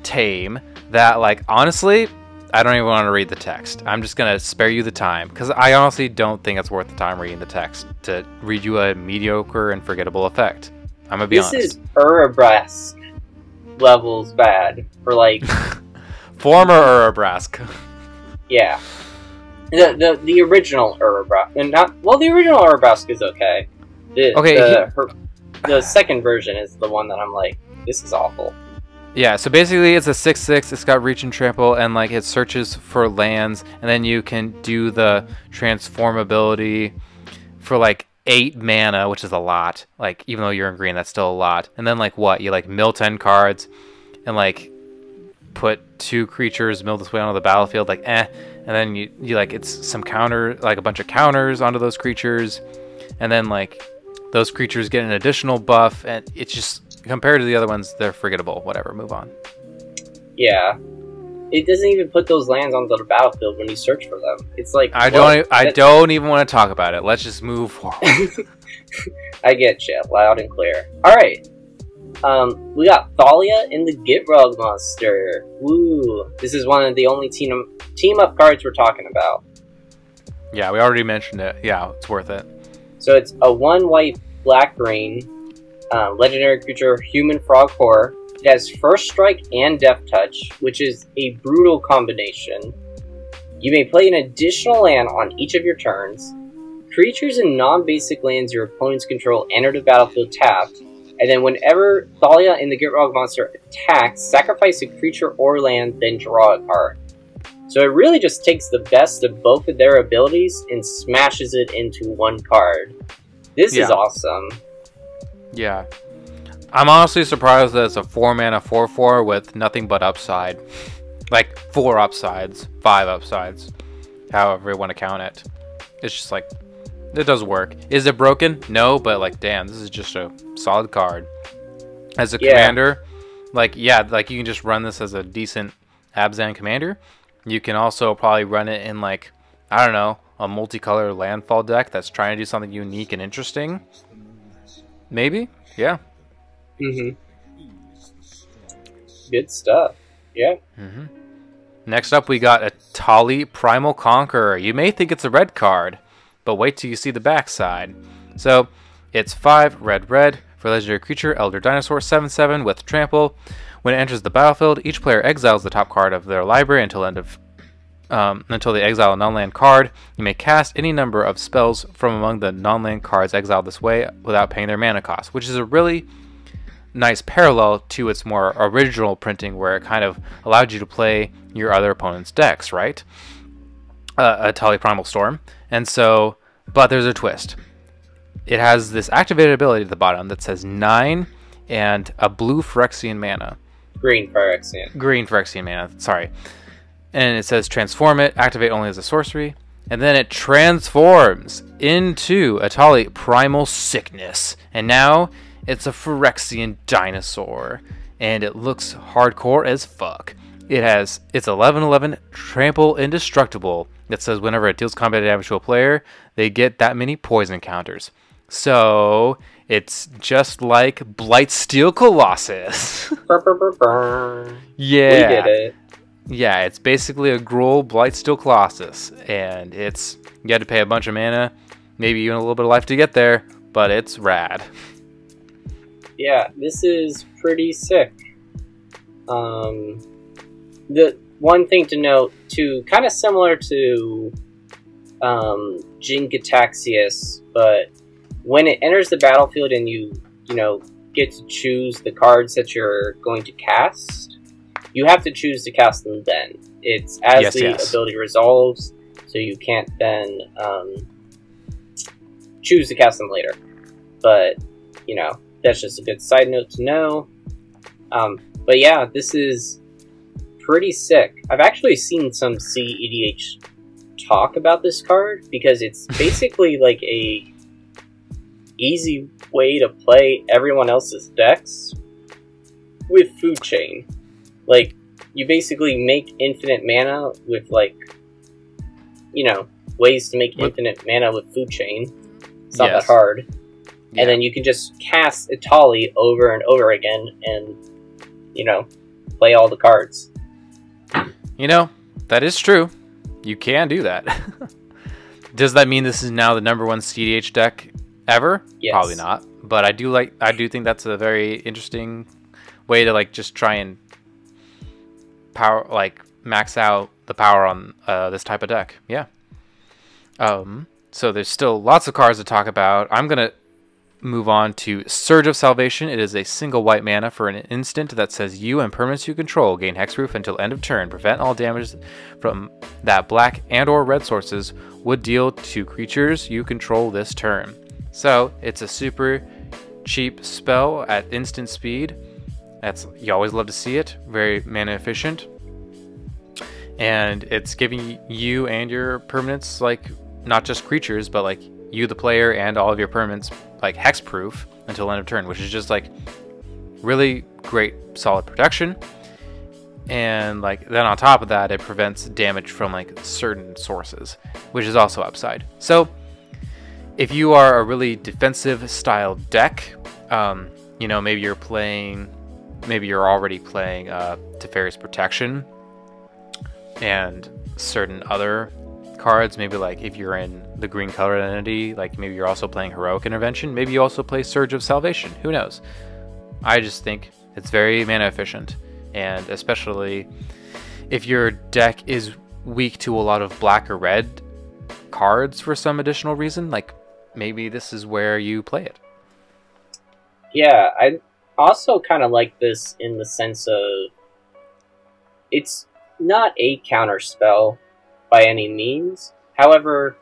tame that, like, honestly, I don't even want to read the text. I'm just gonna spare you the time, because I honestly don't think it's worth the time reading the text to read you a mediocre and forgettable effect. I'm gonna be honest. This is Urabrask levels bad for like former Urabrask. Yeah, the original Urabrask, and not the original Urabrask is okay. The second version is the one that I'm like, this is awful. Yeah, so basically it's a 6/6, it's got reach and trample, and like it searches for lands, and then you can do the transformability for like 8 mana, which is a lot. Like, even though you're in green, that's still a lot. And then like what? You like mill 10 cards and like put 2 creatures mill this way onto the battlefield, like and then you like it's some counter, like a bunch of counters onto those creatures. and then like those creatures get an additional buff, and it's just, compared to the other ones, they're forgettable. Whatever, move on. Yeah. It doesn't even put those lands onto the battlefield when you search for them. It's like I don't even want to talk about it. Let's just move forward. I get you, loud and clear. Alright. We got Thalia in the Gitrog monster. Woo. This is one of the only team up cards we're talking about. Yeah, we already mentioned it. Yeah, it's worth it. So it's a 1 white black green legendary creature, human frog horror. It has First Strike and Death Touch, which is a brutal combination. You may play an additional land on each of your turns. Creatures and non-basic lands your opponents control enter the battlefield tapped, and then whenever Thalia in the Gitrog monster attacks, sacrifice a creature or land, then draw a card. So it really just takes the best of both of their abilities and smashes it into one card. This is awesome. Yeah. I'm honestly surprised that it's a 4-mana 4/4 with nothing but upside. Like 4 upsides, 5 upsides, however you want to count it. It's just like, it does work. Is it broken? No, but like, damn, this is just a solid card. As a commander, like, yeah, like you can just run this as a decent Abzan commander. You can also probably run it in like, I don't know, a multicolor landfall deck that's trying to do something unique and interesting. Maybe? Yeah. Good stuff. Yeah. Next up, we got a Tali Primal Conqueror. You may think it's a red card, but wait till you see the backside. So, it's 5 red for legendary creature, Elder Dinosaur, 7/7 with trample. When it enters the battlefield, each player exiles the top card of their library until they exile a non-land card. You may cast any number of spells from among the non-land cards exiled this way without paying their mana cost, which is a really nice parallel to its more original printing, where it kind of allowed you to play your other opponent's decks, right? A Tali Primal Storm. And so, but there's a twist. It has this activated ability at the bottom that says 9 and a blue Phyrexian mana. Green Phyrexian mana, sorry. And it says transform it, activate only as a sorcery. And then it transforms into a Tali Primal Sickness. And now it's a Phyrexian dinosaur, and it looks hardcore as fuck. It's 11/11 trample indestructible. That says whenever it deals combat damage to a player, they get that many poison counters. So it's just like Blightsteel Colossus. Yeah, we did it. Yeah, it's basically a Gruul Blightsteel Colossus, and it's, you had to pay a bunch of mana, maybe even a little bit of life to get there, but it's rad. Yeah, this is pretty sick. The one thing to note, too, kind of similar to Jin-Gitaxias, but when it enters the battlefield and you get to choose the cards that you're going to cast, you have to choose to cast them then. It's as the ability resolves, so you can't then choose to cast them later. But, that's just a good side note to know. But yeah, this is pretty sick. I've actually seen some EDH talk about this card, because it's basically like a easy way to play everyone else's decks with Food Chain. Like, you basically make infinite mana with, like, ways to make infinite mana with Food Chain. It's not that hard. Yeah. And then you can just cast Tali over and over again and, play all the cards. That is true. You can do that. Does that mean this is now the ¡1 CDH deck ever? Yes. Probably not. But I do think that's a very interesting way to just try and max out the power on this type of deck. Yeah. So there's still lots of cards to talk about. I'm gonna move on to Surge of Salvation. It is a single white mana for an instant that says you and permanents you control gain hexproof until end of turn. Prevent all damage from that black and or red sources would deal to creatures you control this turn. So it's a super cheap spell at instant speed. You always love to see it. Very mana efficient. And it's giving you and your permanents, not just creatures, but you, the player, and all of your permanents like hexproof until end of turn, which is just like really great, solid protection. And like then on top of that, it prevents damage from like certain sources, which is also upside. So if you are a really defensive style deck, you know, maybe you're already playing Teferi's Protection and certain other cards, maybe like if you're in the green colored entity, like maybe you're also playing Heroic Intervention, maybe you also play Surge of Salvation, who knows. I just think it's very mana efficient, and especially if your deck is weak to a lot of black or red cards for some additional reason, like maybe this is where you play it. Yeah, I also kind of like this in the sense of it's not a counter spell by any means. However,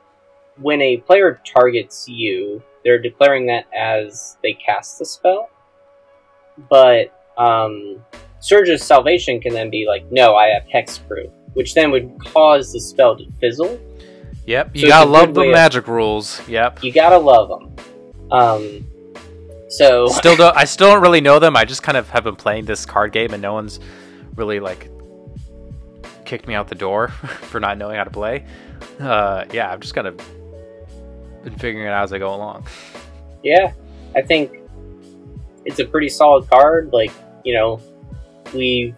when a player targets you, they're declaring that as they cast the spell. But Surge of Salvation can then be like, no, I have hexproof, which then would cause the spell to fizzle. Yep, you gotta love the magic rules. Yep, you gotta love them. So I still don't really know them. I just kind of have been playing this card game, and no one's really like kicked me out the door for not knowing how to play. Yeah, I've just kind of been figuring it out as I go along. Yeah, I think it's a pretty solid card. Like, you know, we've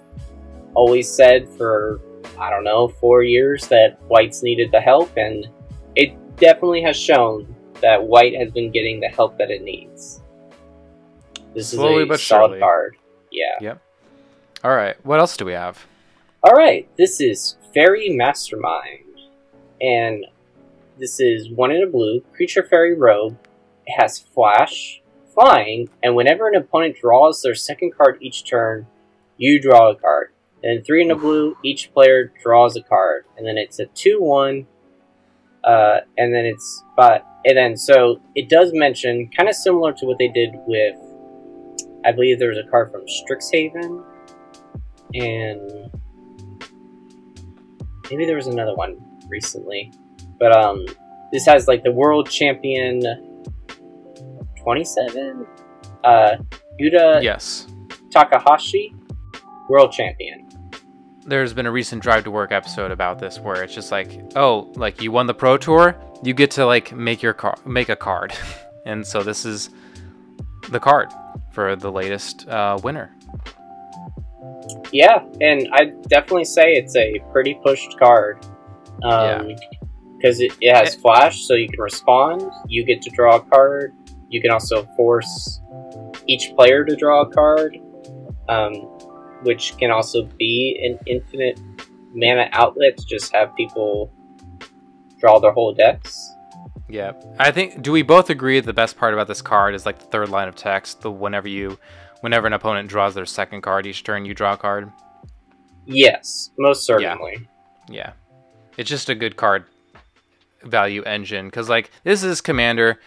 always said for, I don't know, 4 years that White's needed the help, and it definitely has shown that White has been getting the help that it needs. This Slowly is a but solid surely. card. Yeah. Yep. Alright, what else do we have? Alright, this is Fairy Mastermind. And this is 1 in a blue, creature fairy rogue. It has flash, flying, and whenever an opponent draws their second card each turn, you draw a card. And 3 in a blue, each player draws a card. And then it's a 2/1. And then it's so it does mention, kind of similar to what they did with, I believe there was a card from Strixhaven, and maybe there was another one recently. But this has like the World Champion 27, Yuta Yes. Takahashi, World Champion. There's been a recent Drive to Work episode about this where it's just like, oh, like you won the Pro Tour, you get to like make a card. And so this is the card for the latest winner. Yeah, and I'd definitely say it's a pretty pushed card. Because it has flash, so you can respond, you get to draw a card, you can also force each player to draw a card, which can also be an infinite mana outlet to just have people draw their whole decks. Yeah, I think, do we both agree the best part about this card is like the third line of text, the whenever an opponent draws their second card each turn, you draw a card? Yes, most certainly. Yeah. It's just a good card value engine, because like this is Commander,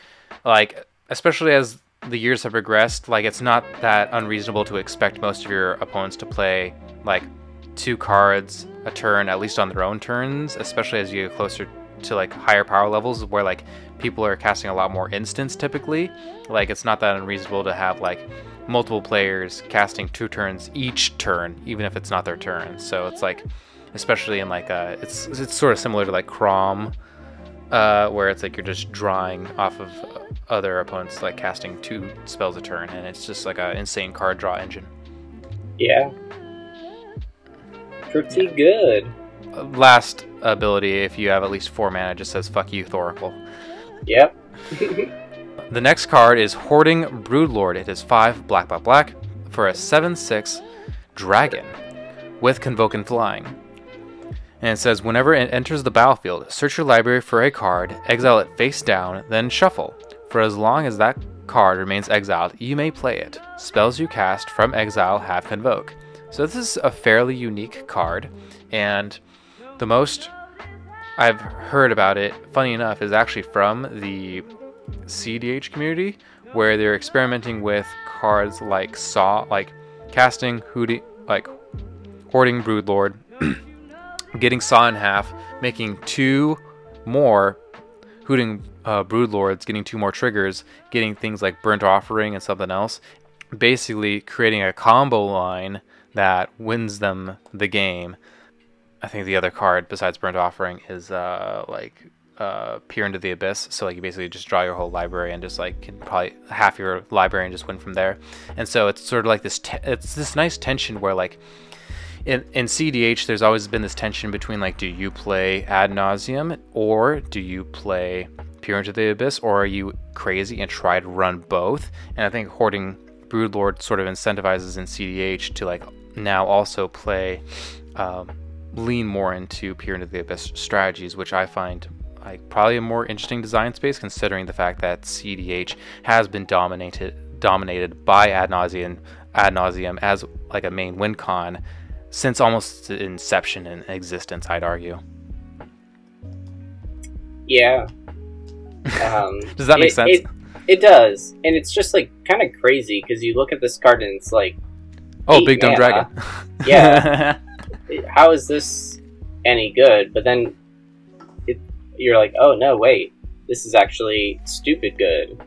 like especially as the years have progressed, like it's not that unreasonable to expect most of your opponents to play like 2 cards a turn, at least on their own turns, especially as you get closer to like higher power levels where like people are casting a lot more instants typically. Like it's not that unreasonable to have like multiple players casting 2 turns each turn, even if it's not their turn. So it's like, especially in like it's sort of similar to like Crom, where it's like you're just drawing off of other opponents like casting 2 spells a turn, and it's just like an insane card draw engine. Yeah. Pretty good. Last ability, if you have at least 4 mana, just says fuck you, Thoracle. Yep. The next card is Hoarding Broodlord. It is 5 black for a 7/6 dragon with Convoke and Flying. And it says, whenever it enters the battlefield, search your library for a card, exile it face down, then shuffle. For as long as that card remains exiled, you may play it. Spells you cast from exile have Convoke. So this is a fairly unique card, and the most I've heard about it, funny enough, is actually from the CDH community, where they're experimenting with cards like casting Hoarding Broodlord, getting Saw in half, making 2 more hooting Broodlords, getting 2 more triggers, getting things like Burnt Offering and something else, basically creating a combo line that wins them the game. I think the other card besides Burnt Offering is Peer into the Abyss. So like you basically just draw your whole library and just like can probably half your library and just win from there. And so it's sort of like this it's this nice tension where like in CDH there's always been this tension between like, do you play Ad Nauseam or do you play Peer into the Abyss, or are you crazy and try to run both? And I think Hoarding Broodlord sort of incentivizes in CDH to like now also play lean more into Peer into the Abyss strategies, which I find like probably a more interesting design space, considering the fact that CDH has been dominated by Ad Nauseam as like a main win con since almost inception and existence, I'd argue. Yeah. Does that make sense? It does, and it's just like kind of crazy because you look at this card and it's like, oh, big dumb dragon. Yeah. How is this any good? But then you're like, oh no, wait, this is actually stupid good.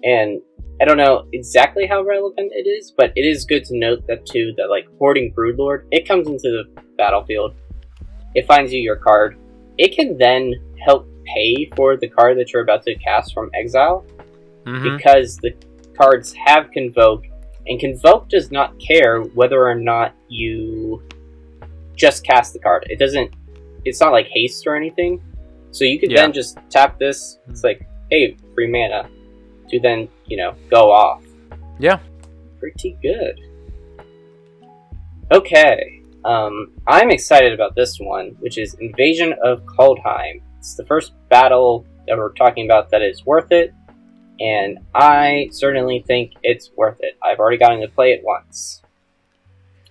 And I don't know exactly how relevant it is, but it is good to note that too, that like Hoarding Broodlord, it comes into the battlefield, it finds you your card, it can then help pay for the card that you're about to cast from exile, because the cards have Convoke, and Convoke does not care whether or not you just cast the card. It's not like haste or anything. So you could then just tap this, it's like, hey, free mana, to then, go off. Yeah. Pretty good. Okay. I'm excited about this one, which is Invasion of Kaldheim. It's the first battle that we're talking about that is worth it, and I certainly think it's worth it. I've already gotten to play it once.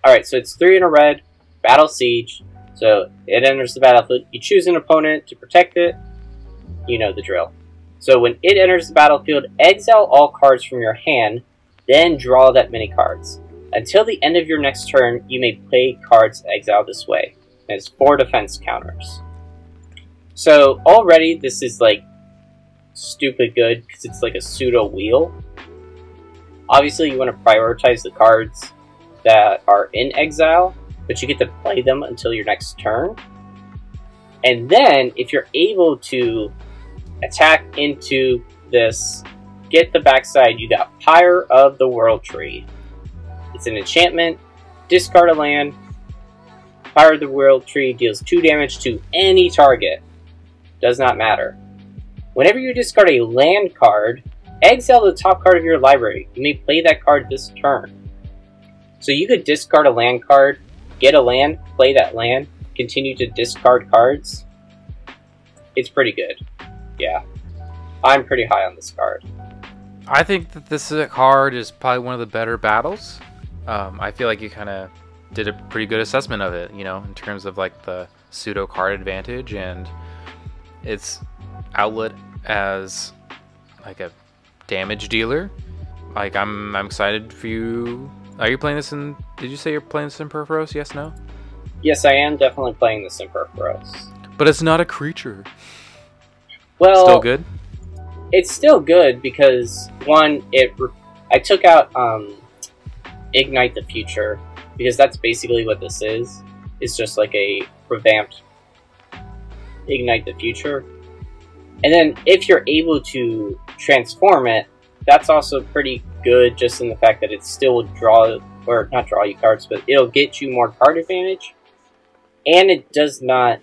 Alright, so it's 3 in a red, Battle Siege. So it enters the battlefield. You choose an opponent to protect it. You know the drill. So when it enters the battlefield, exile all cards from your hand, then draw that many cards. Until the end of your next turn, you may play cards exiled this way. And it's 4 defense counters. So already this is like stupid good because it's like a pseudo wheel. Obviously you want to prioritize the cards that are in exile, but you get to play them until your next turn. And then, if you're able to attack into this, get the backside, you got Pyre of the World Tree. It's an enchantment, discard a land, Pyre of the World Tree deals 2 damage to any target. Does not matter. Whenever you discard a land card, exile the top card of your library. You may play that card this turn. So you could discard a land card, get a land, play that land, continue to discard cards. It's pretty good. Yeah. I'm pretty high on this card. I think that this card is probably one of the better battles. I feel like you kind of did a pretty good assessment of it, in terms of like the pseudo card advantage and its outlet as like a damage dealer. Like I'm excited for you. Are you playing this in... Did you say you're playing this in Perforos? Yes, no? Yes, I am definitely playing this in Perforos. But it's not a creature. Well... Still good? It's still good because, one, I took out Ignite the Future, because that's basically what this is. It's just like a revamped Ignite the Future. And then, if you're able to transform it, that's also pretty good, just in the fact that it still will not draw you cards, but it'll get you more card advantage. And it does not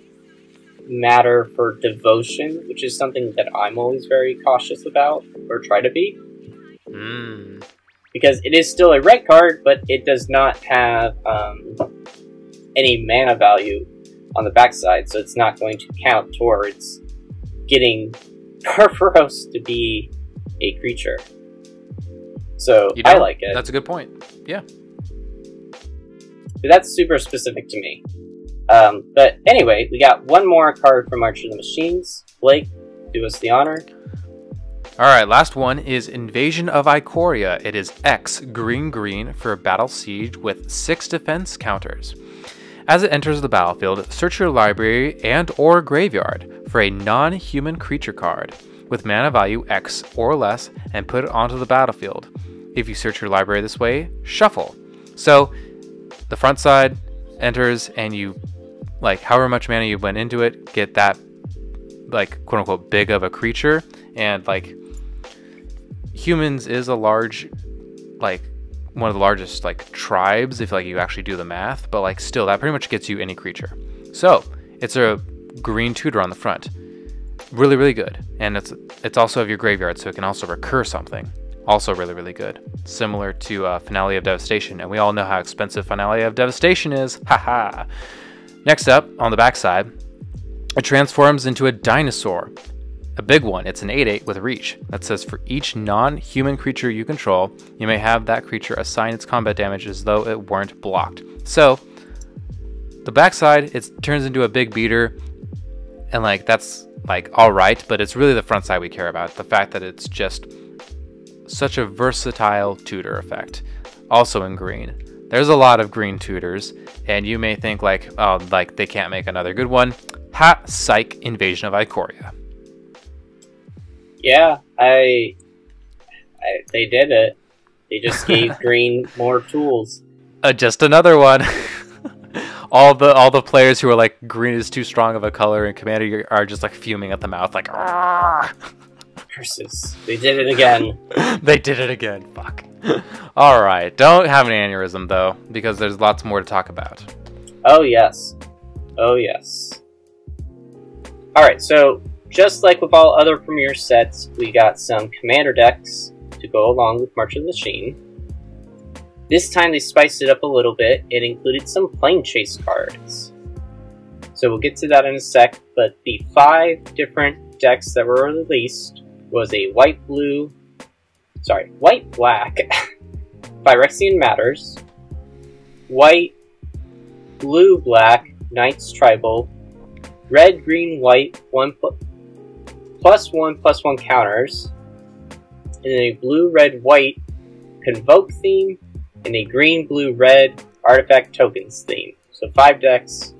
matter for devotion, which is something that I'm always very cautious about, or try to be. Because it is still a red card, but it does not have any mana value on the backside, so it's not going to count towards getting Perforos to be a creature. So, I like it. That's a good point. Yeah. But that's super specific to me. But anyway, we got one more card from Archer of the Machines. Blake, do us the honor. Alright, last one is Invasion of Ikoria. It is X green for Battle Siege with 6 defense counters. As it enters the battlefield, search your library and or graveyard for a non-human creature card with mana value X or less and put it onto the battlefield. If you search your library this way, shuffle. So the front side enters and you, like, however much mana you went into it, get that, like, quote unquote big of a creature. And like, humans is a large, like, one of the largest, like, tribes if, like, you actually do the math, but, like, still that pretty much gets you any creature. So it's a green tutor on the front, really, really good. And it's also of your graveyard, so it can also recur something, also really, really good, similar to Finale of Devastation, and we all know how expensive Finale of Devastation is. Haha. Next up, on the back side, it transforms into a dinosaur. A big one. It's an 8/8 with reach that says for each non-human creature you control, you may have that creature assign its combat damage as though it weren't blocked. So the backside, it turns into a big beater, and like that's like alright, but it's really the front side we care about. The fact that it's just such a versatile tutor effect. Also in green. There's a lot of green tutors, and you may think like, oh, like they can't make another good one. Ha! Psych! Invasion of Ikoria. Yeah, they did it. They just gave green more tools. Just another one. all the players who are like green is too strong of a color in Commander are just like fuming at the mouth, like, ah! Curses! They did it again. They did it again. Fuck. All right, don't have an aneurysm though, because there's lots more to talk about. Oh yes, oh yes. All right, so just like with all other Premier sets, we got some Commander decks to go along with March of the Machine. This time they spiced it up a little bit. It included some Plane Chase cards. So we'll get to that in a sec, but the 5 different decks that were released was a white-black Phyrexian Matters, white, blue-black Knights Tribal, red, green, white, +1/+1 counters, and then a blue, red, white Convoke theme, and a green, blue, red Artifact Tokens theme. So 5 decks.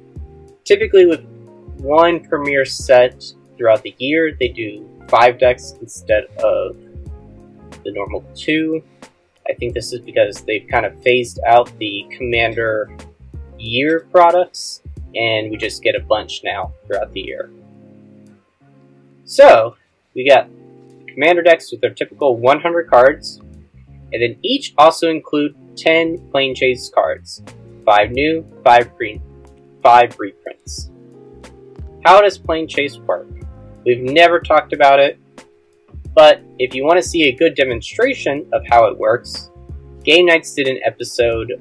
Typically with one Premier set throughout the year, they do 5 decks instead of the normal 2. I think this is because they've kind of phased out the Commander year products, and we just get a bunch now throughout the year. So, we got Commander decks with their typical 100 cards, and then each also include 10 Plane Chase cards. 5 new, 5 green, 5 reprints. How does Plane Chase work? We've never talked about it, but if you want to see a good demonstration of how it works, Game Nights did an episode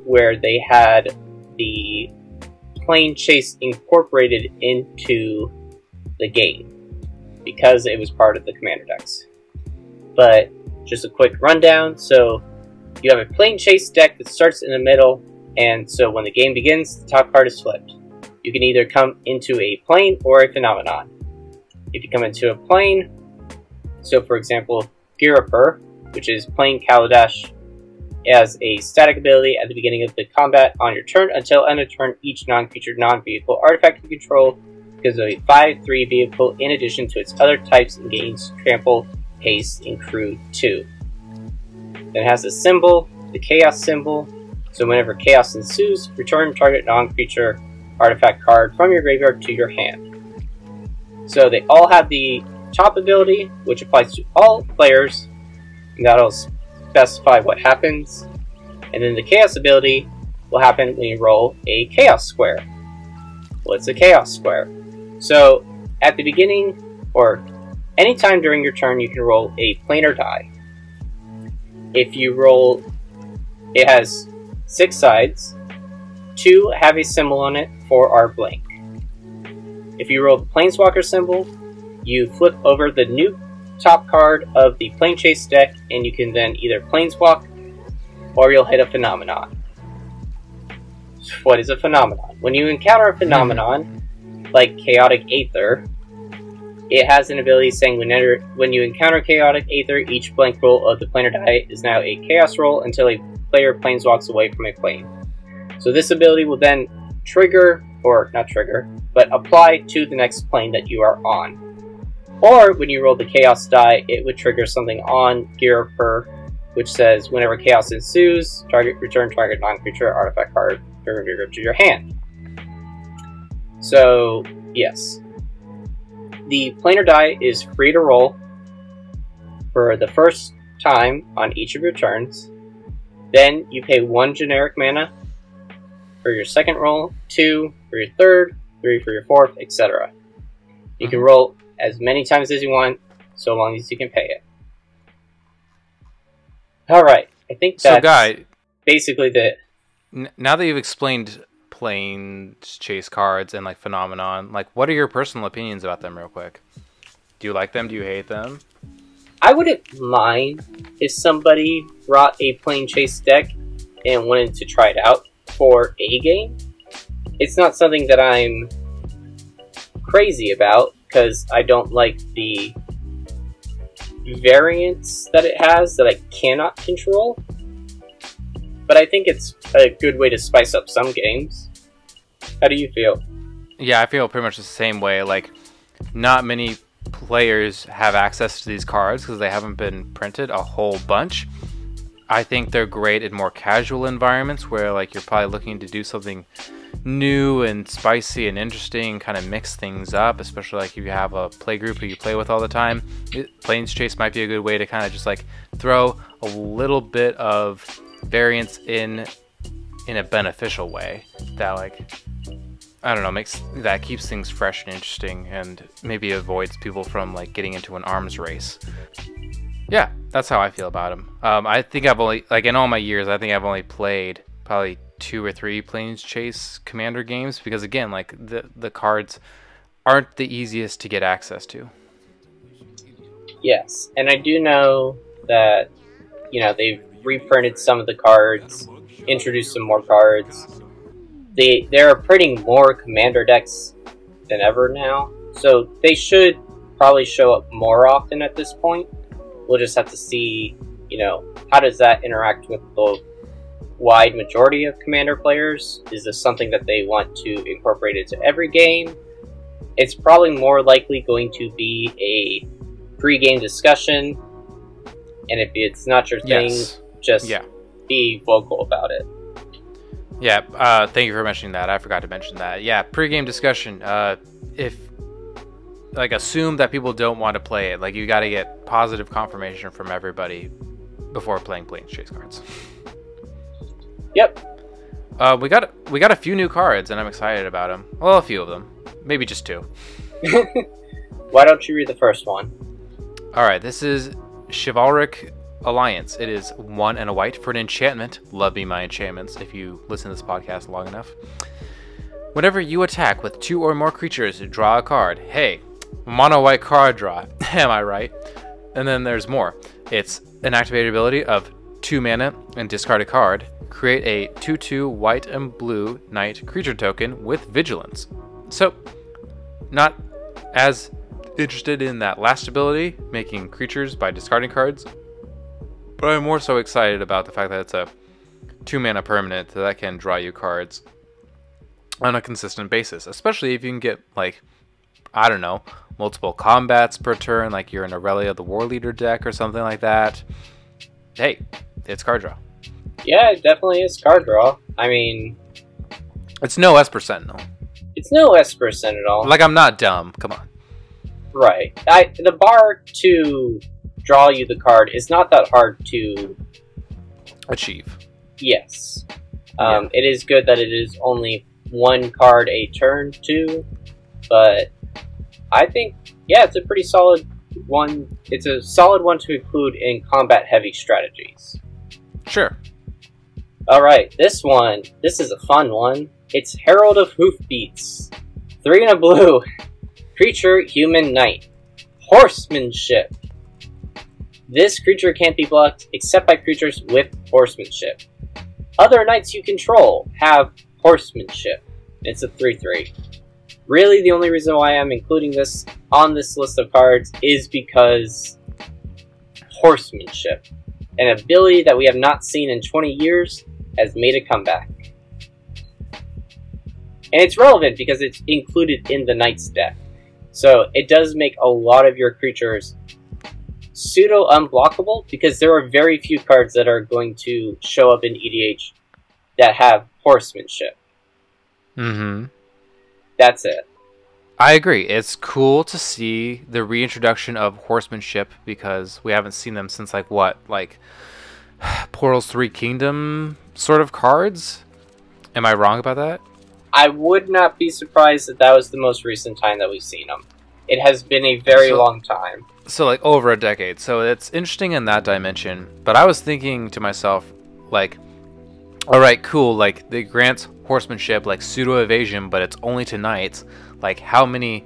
where they had the Plane Chase incorporated into the game because it was part of the Commander decks. But just a quick rundown. So you have a Plane Chase deck that starts in the middle, and so when the game begins, the top card is flipped. You can either come into a plane or a phenomenon. If you come into a plane, so for example, Curator, which is Plane Kaladesh, has a static ability at the beginning of the combat on your turn. Until end of turn, each non-creature, non-vehicle artifact you control gives a 5/3 vehicle in addition to its other types and gains trample, haste, and crew 2. Then it has a symbol, the chaos symbol. So whenever chaos ensues, return target non-creature artifact card from your graveyard to your hand. So they all have the top ability, which applies to all players, and that'll specify what happens. And then the chaos ability will happen when you roll a chaos square. What's a chaos square? So at the beginning, or anytime during your turn, you can roll a planar die. If you roll, it has 6 sides. 2 have a symbol on it, 4 are blank. If you roll the Planeswalker symbol, you flip over the new top card of the Plane Chase deck, and you can then either Planeswalk, or you'll hit a phenomenon. What is a phenomenon? When you encounter a phenomenon, like Chaotic Aether, it has an ability saying when you encounter Chaotic Aether, each blank roll of the planar die is now a chaos roll until a player planeswalks away from a plane. So this ability will then trigger, or not trigger, but apply to the next plane that you are on. Or when you roll the chaos die, it would trigger something on Curator, which says whenever chaos ensues, return target non-creature artifact card to your hand. So, yes. The planar die is free to roll for the first time on each of your turns. Then you pay 1 generic mana for your second roll, 2 for your third, 3 for your fourth, etc. You can roll as many times as you want, so long as you can pay it. Alright, I think that's basically the... Now that you've explained Planes Chase cards and like Phenomenon, like what are your personal opinions about them real quick? Do you like them? Do you hate them? I wouldn't mind if somebody brought a Plane Chase deck and wanted to try it out for a game. It's not something that I'm crazy about, because I don't like the variants that it has that I cannot control. But I think it's a good way to spice up some games. How do you feel? Yeah, I feel pretty much the same way. Like, not many players have access to these cards because they haven't been printed a whole bunch. I think they're great in more casual environments where like you're probably looking to do something new and spicy and interesting, kind of mix things up, especially like if you have a play group who you play with all the time. Planes Chase might be a good way to kind of just like throw a little bit of variance in a beneficial way that, like, I don't know, that keeps things fresh and interesting and maybe avoids people from like getting into an arms race. Yeah, that's how I feel about them. I think I've only, like in all my years, I think I've only played probably 2 or 3 Planes Chase Commander games because again, like the cards aren't the easiest to get access to. Yes, and I do know that, you know, they've reprinted some of the cards, introduced some more cards. They're printing more Commander decks than ever now, so they should probably show up more often at this point. We'll just have to see, you know, how does that interact with the wide majority of Commander players? Is this something that they want to incorporate into every game? It's probably more likely going to be a pre-game discussion, and if it's not your thing, just be vocal about it. Yeah, thank you for mentioning that. I forgot to mention that. Yeah, pre-game discussion. If like assume that people don't want to play it, like you got to get positive confirmation from everybody before playing Planes Chase cards. Yep. We got a few new cards, and I'm excited about them. Well, a few of them, maybe just 2. Why don't you read the first one? All right, this is Chivalric Alliance. It is 1 and a white for an enchantment. Love me my enchantments if you listen to this podcast long enough. Whenever you attack with 2 or more creatures, draw a card. Hey, mono white card draw. Am I right? And then there's more. It's an activated ability of 2 mana and discard a card. Create a 2/2 white and blue knight creature token with vigilance. So, not as interested in that last ability, making creatures by discarding cards, but I'm more so excited about the fact that it's a 2 mana permanent that can draw you cards on a consistent basis, especially if you can get, like, I don't know, multiple combats per turn, like you're in Aurelia the War Leader deck or something like that. Hey, it's card draw. Yeah, it definitely is card draw. I mean, it's no Esper Sentinel. It's no Esper Sentinel. Like, I'm not dumb. Come on. Right. The bar to draw you the card is not that hard to achieve. Yes. It is good that it is only 1 card a turn too, but I think, yeah, it's a pretty solid one. It's a solid one to include in combat-heavy strategies. Sure. Alright, this is a fun one. It's Herald of Hoofbeats. 3 and a blue. Creature, human, knight. Horsemanship. This creature can't be blocked except by creatures with horsemanship. Other knights you control have horsemanship. It's a 3/3. Really, the only reason why I'm including this on this list of cards is because horsemanship, an ability that we have not seen in 20 years, has made a comeback. And it's relevant because it's included in the Knight's deck. So it does make a lot of your creatures pseudo-unblockable, because there are very few cards that are going to show up in EDH that have horsemanship. Mm-hmm. That's it. I agree. It's cool to see the reintroduction of horsemanship, because we haven't seen them since, like, what? Like, Portal's Three Kingdom sort of cards? Am I wrong about that? I would not be surprised that that was the most recent time that we've seen them. It has been a very long time. So, like, over a decade. So it's interesting in that dimension. But I was thinking to myself, like, alright, cool, like, they grant horsemanship, like, pseudo-evasion, but it's only to knights. Like, how many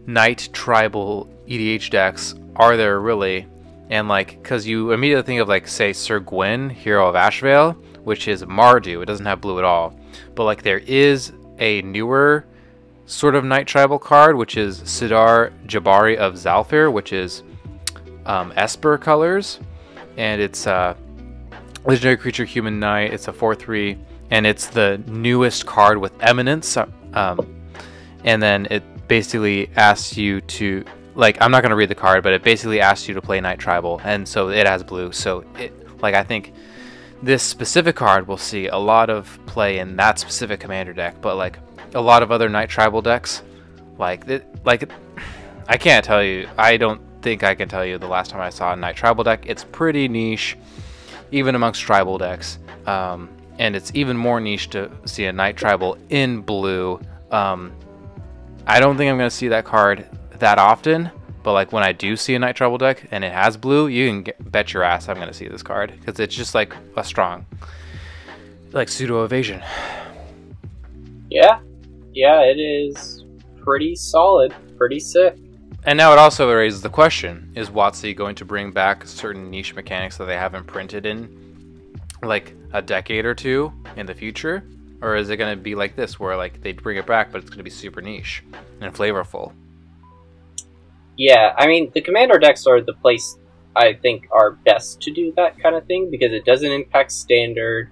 knight tribal EDH decks are there really? And, like, because you immediately think of, like, say, Sir Gwyn, Hero of Ashvale, which is Mardu. It doesn't have blue at all. But, like, there is a newer sort of knight tribal card, which is Sidar Jabari of Zalfir, which is Esper colors. And it's legendary creature, human knight. It's a 4/3, and it's the newest card with eminence. And then it basically asks you to, like, I'm not going to read the card, but it basically asks you to play Knight Tribal, and so it has blue. So, I think this specific card will see a lot of play in that specific commander deck, but, like, a lot of other Knight Tribal decks, I can't tell you, I don't think I can tell you the last time I saw a Knight Tribal deck. It's pretty niche, even amongst tribal decks, and it's even more niche to see a Knight Tribal in blue. I don't think I'm going to see that card that often, but, like, when I do see a Knight Tribal deck and it has blue, you can bet your ass I'm going to see this card, because it's just, like, a strong, like, pseudo-evasion. Yeah, it is pretty solid, pretty sick. And now it also raises the question, is WotC going to bring back certain niche mechanics that they haven't printed in, like, a decade or two in the future? Or is it going to be like this, where, like, they bring it back, but it's going to be super niche and flavorful? Yeah, I mean, the commander decks are the place I think are best to do that kind of thing, because it doesn't impact standard.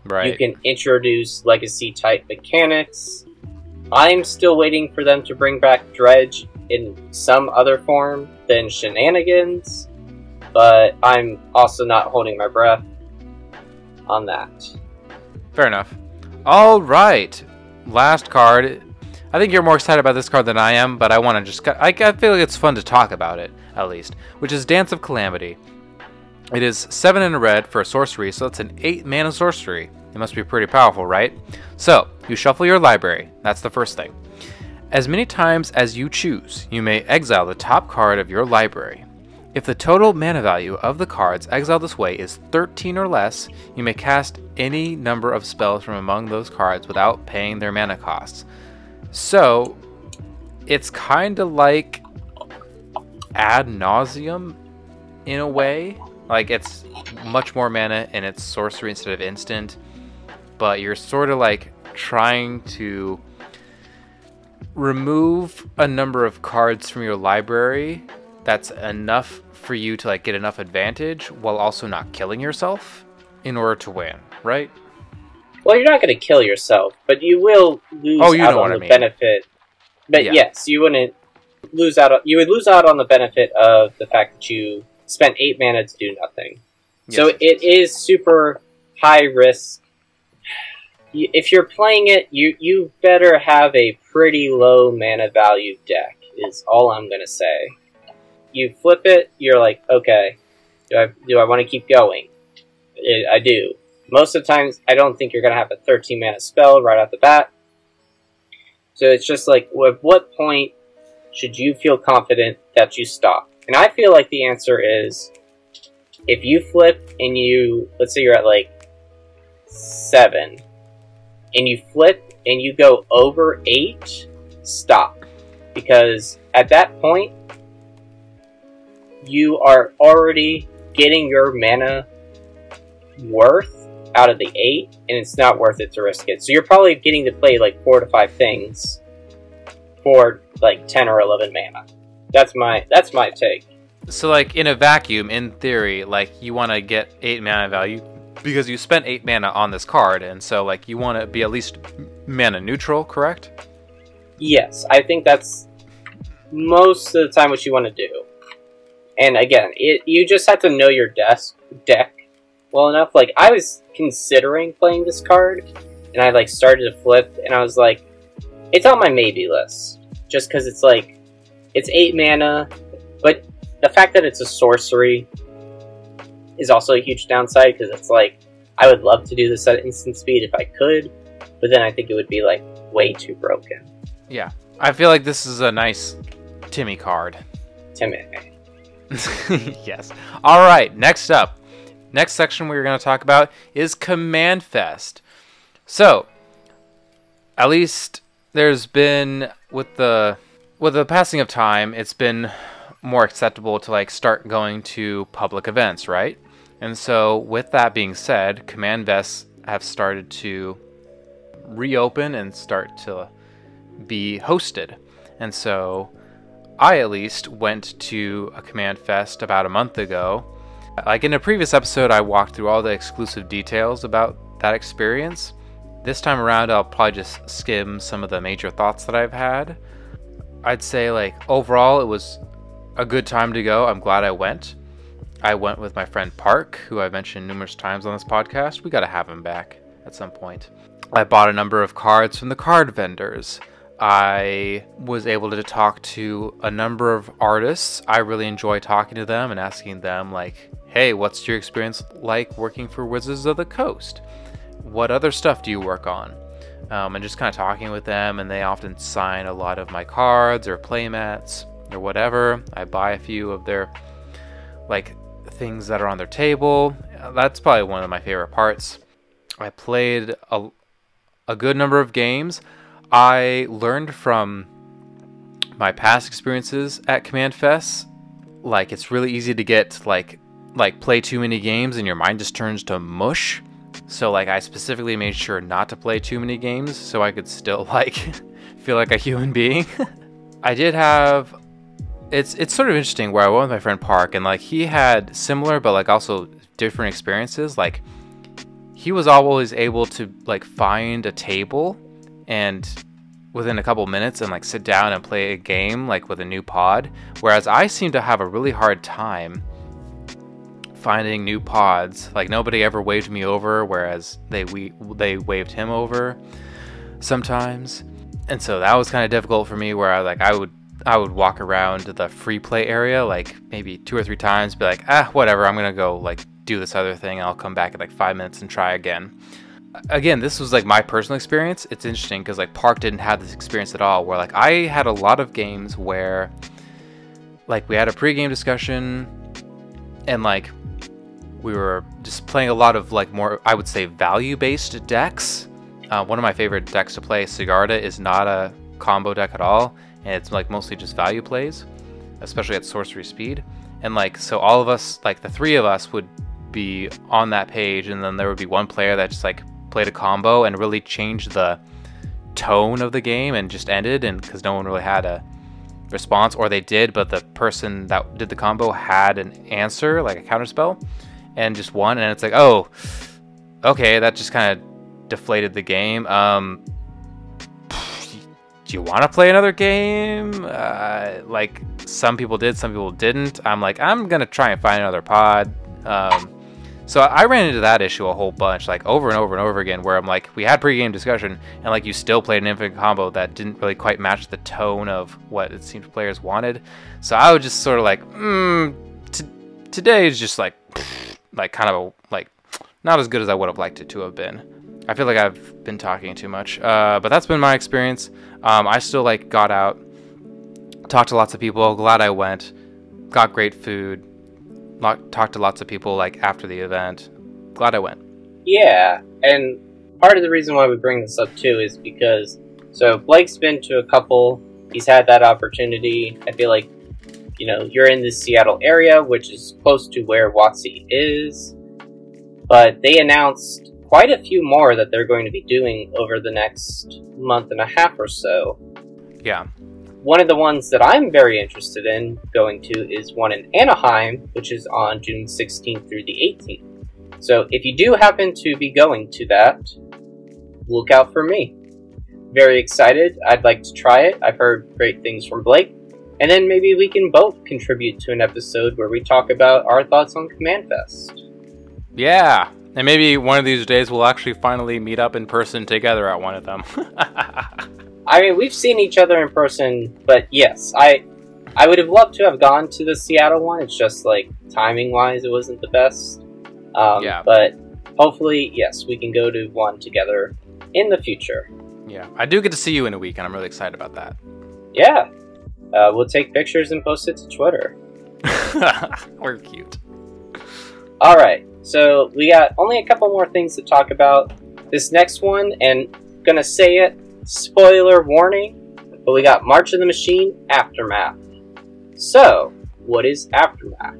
Right. You can introduce legacy-type mechanics. I'm still waiting for them to bring back Dredge in some other form than Shenanigans, but I'm also not holding my breath on that. Fair enough. All right, last card. I think you're more excited about this card than I am, but I want to just... I feel like it's fun to talk about it, at least, which is Dance of Calamity. It is 7 in a red for a sorcery, so it's an 8 mana sorcery. It must be pretty powerful, right? So, you shuffle your library. That's the first thing. As many times as you choose, you may exile the top card of your library. If the total mana value of the cards exiled this way is 13 or less, you may cast any number of spells from among those cards without paying their mana costs. So, it's kind of like Ad Nauseam in a way. Like, it's much more mana and it's sorcery instead of instant, but you're sort of like trying to remove a number of cards from your library that's enough for you to, like, get enough advantage while also not killing yourself in order to win, right? Well, you're not going to kill yourself, but you will lose out on the benefit. But yeah. Yes, you wouldn't lose out. You would lose out on the benefit of the fact that you spent 8 mana to do nothing. Yes. So it is super high risk. If you're playing it, you better have a pretty low mana value deck, is all I'm going to say. You flip it, you're like, okay, do I want to keep going? I do. Most of the times, I don't think you're going to have a 13 mana spell right off the bat. So it's just like, at what point should you feel confident that you stop? And I feel like the answer is, if you flip and let's say you're at like 7, and you flip and you go over 8, stop. Because at that point, you are already getting your mana worth out of the 8, and it's not worth it to risk it. So you're probably getting to play like 4 to 5 things for like 10 or 11 mana. That's my take. So, like, in a vacuum, in theory, like, you want to get 8 mana value because you spent 8 mana on this card, and so, like, you want to be at least mana neutral, correct? Yes, I think that's most of the time what you want to do. And again, you just have to know your deck well enough. Like, I was considering playing this card, and I, like, started to flip, and I was like, it's on my maybe list. Just because it's, like, it's 8 mana, but the fact that it's a sorcery is also a huge downside, because it's like, I would love to do this at instant speed if I could, but then I think it would be, like, way too broken. Yeah. I feel like this is a nice Timmy card. Timmy. Yes. Alright, next up. Next section we're going to talk about is Command Fest. So, at least there's been, with the passing of time, it's been more acceptable to like start going to public events, right? And so with that being said, Command Fests have started to reopen and start to be hosted. And so I at least went to a Command Fest about a month ago. Like in a previous episode, I walked through all the exclusive details about that experience. This time around, I'll probably just skim some of the major thoughts that I've had. I'd say like overall, it was a good time to go. I'm glad I went. I went with my friend Park, who I've mentioned numerous times on this podcast. We got to have him back at some point. I bought a number of cards from the card vendors. I was able to talk to a number of artists. I really enjoy talking to them and asking them like, hey, what's your experience like working for Wizards of the Coast? What other stuff do you work on? And just kind of talking with them, and they often sign a lot of my cards or playmats or whatever. I buy a few of their like things that are on their table. That's probably one of my favorite parts. I played a good number of games. I learned from my past experiences at Command Fest, like it's really easy to get like play too many games and your mind just turns to mush. So like I specifically made sure not to play too many games so I could still like feel like a human being. I did have it's sort of interesting where I went with my friend Park, and like he had similar but like also different experiences. Like he was always able to like find a table and within a couple minutes and like sit down and play a game like with a new pod, whereas I seem to have a really hard time finding new pods. Like nobody ever waved me over, whereas they waved him over sometimes. And so that was kind of difficult for me, where I would walk around the free play area like maybe 2 or 3 times, be like, whatever, I'm gonna go like do this other thing, and I'll come back in like 5 minutes and try again. Again, this was like my personal experience. It's interesting because like Park didn't have this experience at all, where like I had a lot of games where like we had a pre-game discussion and like we were just playing a lot of like more, I would say, value-based decks. One of my favorite decks to play, Sigarda, is not a combo deck at all, and it's like mostly just value plays, especially at sorcery speed. And like so all of us, like the 3 of us, would be on that page, and then there would be one player that just like played a combo and really changed the tone of the game and just ended, and because no one really had a response, or they did but the person that did the combo had an answer, like a counterspell, and just won. And it's like, oh, okay, that just kind of deflated the game. Do you want to play another game? Like some people did, some people didn't. I'm like, I'm gonna try and find another pod. So I ran into that issue a whole bunch, like over and over and over again, where I'm like, we had pre-game discussion, and like you still played an infinite combo that didn't really quite match the tone of what it seemed players wanted. So I was just sort of like, today is just like kind of like not as good as I would have liked it to have been. I feel like I've been talking too much, but that's been my experience. I still like got out, talked to lots of people. Glad I went. Got great food. Talked to lots of people like after the event. Glad I went. Yeah, and part of the reason why we bring this up too is because so Blake's been to a couple. He's had that opportunity. I feel like, you know, you're in the Seattle area, which is close to where WotC is, but they announced quite a few more that they're going to be doing over the next month and a half or so. Yeah. One of the ones that I'm very interested in going to is one in Anaheim, which is on June 16th through the 18th. So if you do happen to be going to that, look out for me. very excited. I'd like to try it. I've heard great things from Blake. And then maybe we can both contribute to an episode where we talk about our thoughts on Command Fest. Yeah, and maybe one of these days we'll actually finally meet up in person together at one of them. I mean, we've seen each other in person, but yes, I would have loved to have gone to the Seattle one. It's just like timing-wise, it wasn't the best. Yeah. But hopefully, yes, we can go to one together in the future. Yeah, I do get to see you in a week, and I'm really excited about that. Yeah. We'll take pictures and post it to Twitter. We're cute. Alright, so we got only a couple more things to talk about. This next one, and gonna say it, spoiler warning, but we got March of the Machine Aftermath. So, what is Aftermath?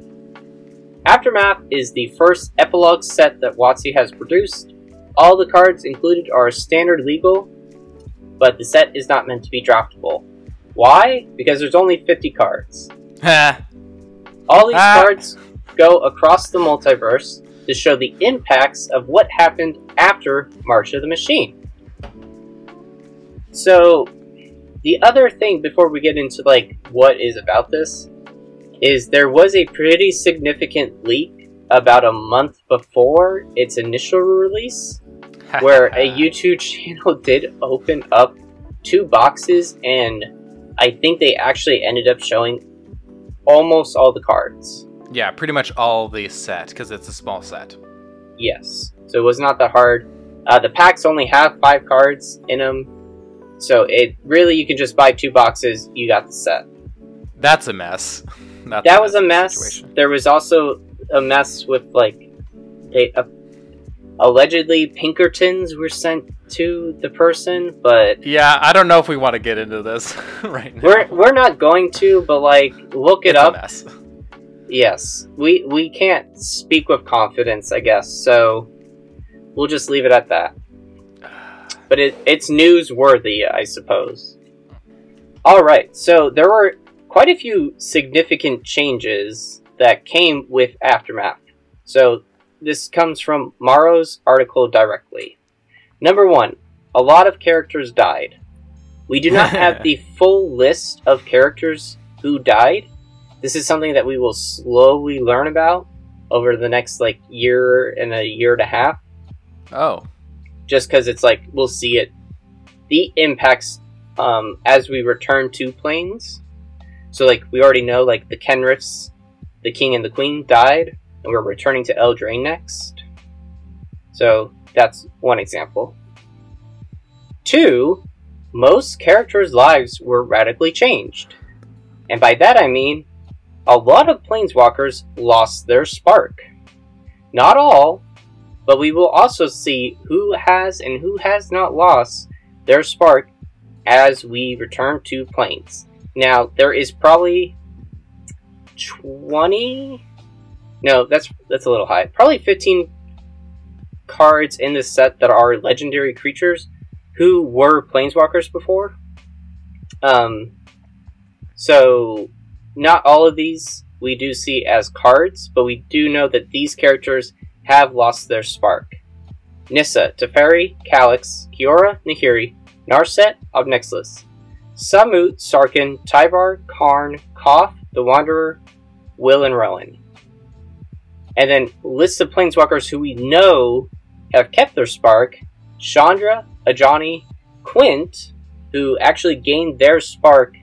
Aftermath is the first epilogue set that WotC has produced. All the cards included are standard legal, but the set is not meant to be draftable. Why? Because there's only 50 cards. All these cards go across the multiverse to show the impacts of what happened after March of the Machine. So, the other thing before we get into like what is about this is there was a pretty significant leak about a month before its initial release where a YouTube channel did open up 2 boxes, and I think they actually ended up showing almost all the cards. Yeah, pretty much all the set, because it's a small set. Yes, so it was not that hard. The packs only have 5 cards in them, so it really, you can just buy 2 boxes, you got the set. That's a mess. That was a mess. Situation. There was also a mess with, like, allegedly Pinkertons were sent to the person, but... Yeah, I don't know if we want to get into this right now. We're not going to, but, like, look it up. It's a mess. Yes. We can't speak with confidence, I guess, so we'll just leave it at that. But it's newsworthy, I suppose. Alright, so there were quite a few significant changes that came with Aftermath. So this comes from Maro's article directly. Number 1, a lot of characters died. We do not have the full list of characters who died. This is something that we will slowly learn about over the next like year and a year and a half. Oh. Just because it's like, we'll see it, the impacts as we return to planes. So like, we already know like the Kenriths, the King and the Queen died, and we're returning to Eldraine next. So that's one example. 2, most characters' lives were radically changed. And by that I mean, a lot of Planeswalkers lost their spark. Not all, but we will also see who has and who has not lost their spark as we return to Planes. Now, there is probably 20... No, that's a little high. Probably 15 cards in this set that are legendary creatures who were Planeswalkers before. So, not all of these we do see as cards, but we do know that these characters have lost their spark. Nissa, Teferi, Calyx, Kiora, Nahiri, Narset, Obnexus, Samut, Sarkhan, Tyvar, Karn, Koth, the Wanderer, Will, and Rowan. And then lists of Planeswalkers who we know have kept their spark: Chandra, Ajani, Quint, who actually gained their spark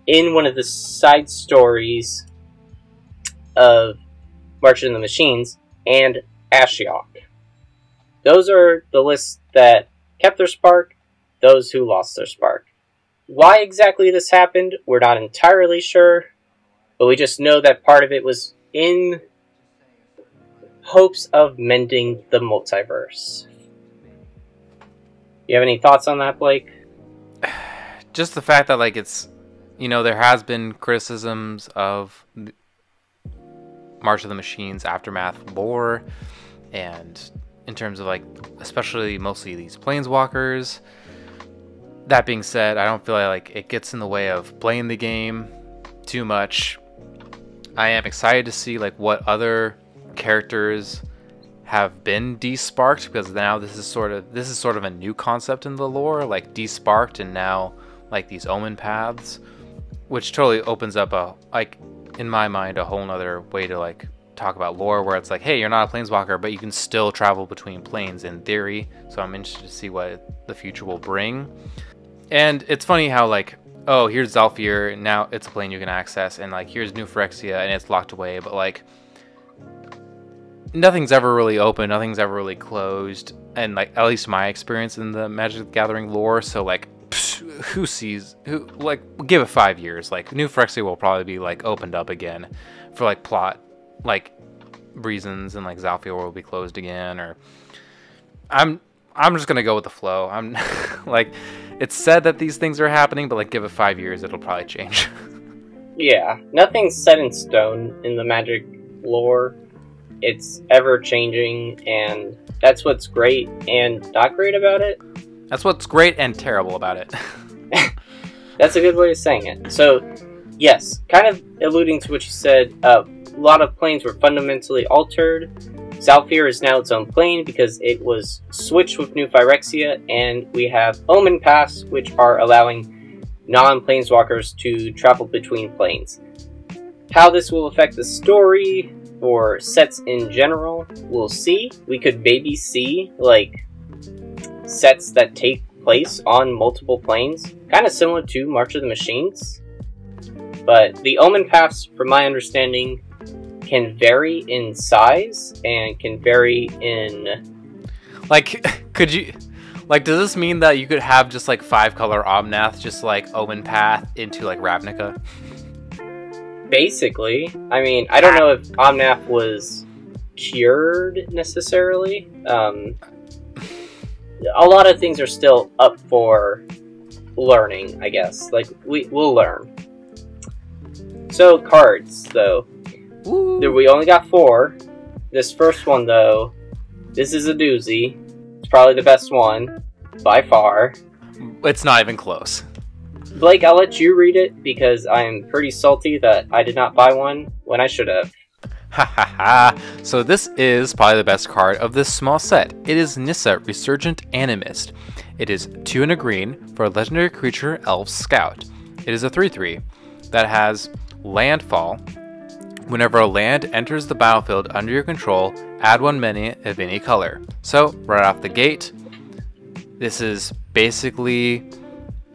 in one of the side stories of March of the Machines, and Ashiok. Those are the lists that kept their spark, those who lost their spark. Why exactly this happened, we're not entirely sure, but we just know that part of it was in hopes of mending the multiverse. You have any thoughts on that, Blake? Just the fact that, like, it's, you know, there has been criticisms of March of the Machines Aftermath lore, and in terms of, like, especially mostly these Planeswalkers. That being said, I don't feel like it gets in the way of playing the game too much. I am excited to see, like, what other characters have been desparked, because now this is sort of a new concept in the lore, like desparked, and now like these omen paths, which totally opens up a, like, in my mind, a whole nother way to like talk about lore, where it's like, hey, you're not a planeswalker, but you can still travel between planes in theory. So I'm interested to see what the future will bring. And it's funny how, like, oh, here's Zhalfir, now it's a plane you can access, and like here's New Phyrexia and it's locked away, but like nothing's ever really open, nothing's ever really closed, and like at least my experience in the Magic the Gathering lore. So like, who sees, who, like, give it 5 years, like New Phyrexia will probably be like opened up again for like plot like reasons, and like Zhalfir will be closed again, or I'm just gonna go with the flow. I'm like, it's said that these things are happening, but like give it 5 years, it'll probably change. Yeah, nothing's set in stone in the Magic lore. It's ever changing, and that's what's great and not great about it. That's what's great and terrible about it. That's a good way of saying it. So, yes, kind of alluding to what you said, a lot of planes were fundamentally altered. Zhalfir is now its own plane because it was switched with New Phyrexia, and we have Omen Paths, which are allowing non-planeswalkers to travel between planes. How this will affect the story or sets in general, we'll see. We could maybe see, like, sets that take place on multiple planes, kind of similar to March of the Machines. But the Omen Paths, from my understanding, can vary in size and can vary in... Like, could you... Like, does this mean that you could have just, like, 5-color Omnath, just, like, Omen Path into, like, Ravnica? Basically. I mean, I don't know if Omnath was cured, necessarily. A lot of things are still up for learning, I guess. Like, we'll learn. So, cards, though. Ooh. We only got 4. This first one, though, this is a doozy. It's probably the best one, by far. It's not even close. Blake, I'll let you read it, because I'm pretty salty that I did not buy one when I should have. Ha ha ha. So this is probably the best card of this small set. It is Nissa, Resurgent Animist. It is 2 and a green for a legendary creature, Elf Scout. It is a 3/3 that has landfall. Whenever a land enters the battlefield under your control, add 1 mana of any color. So, right off the gate, this is basically,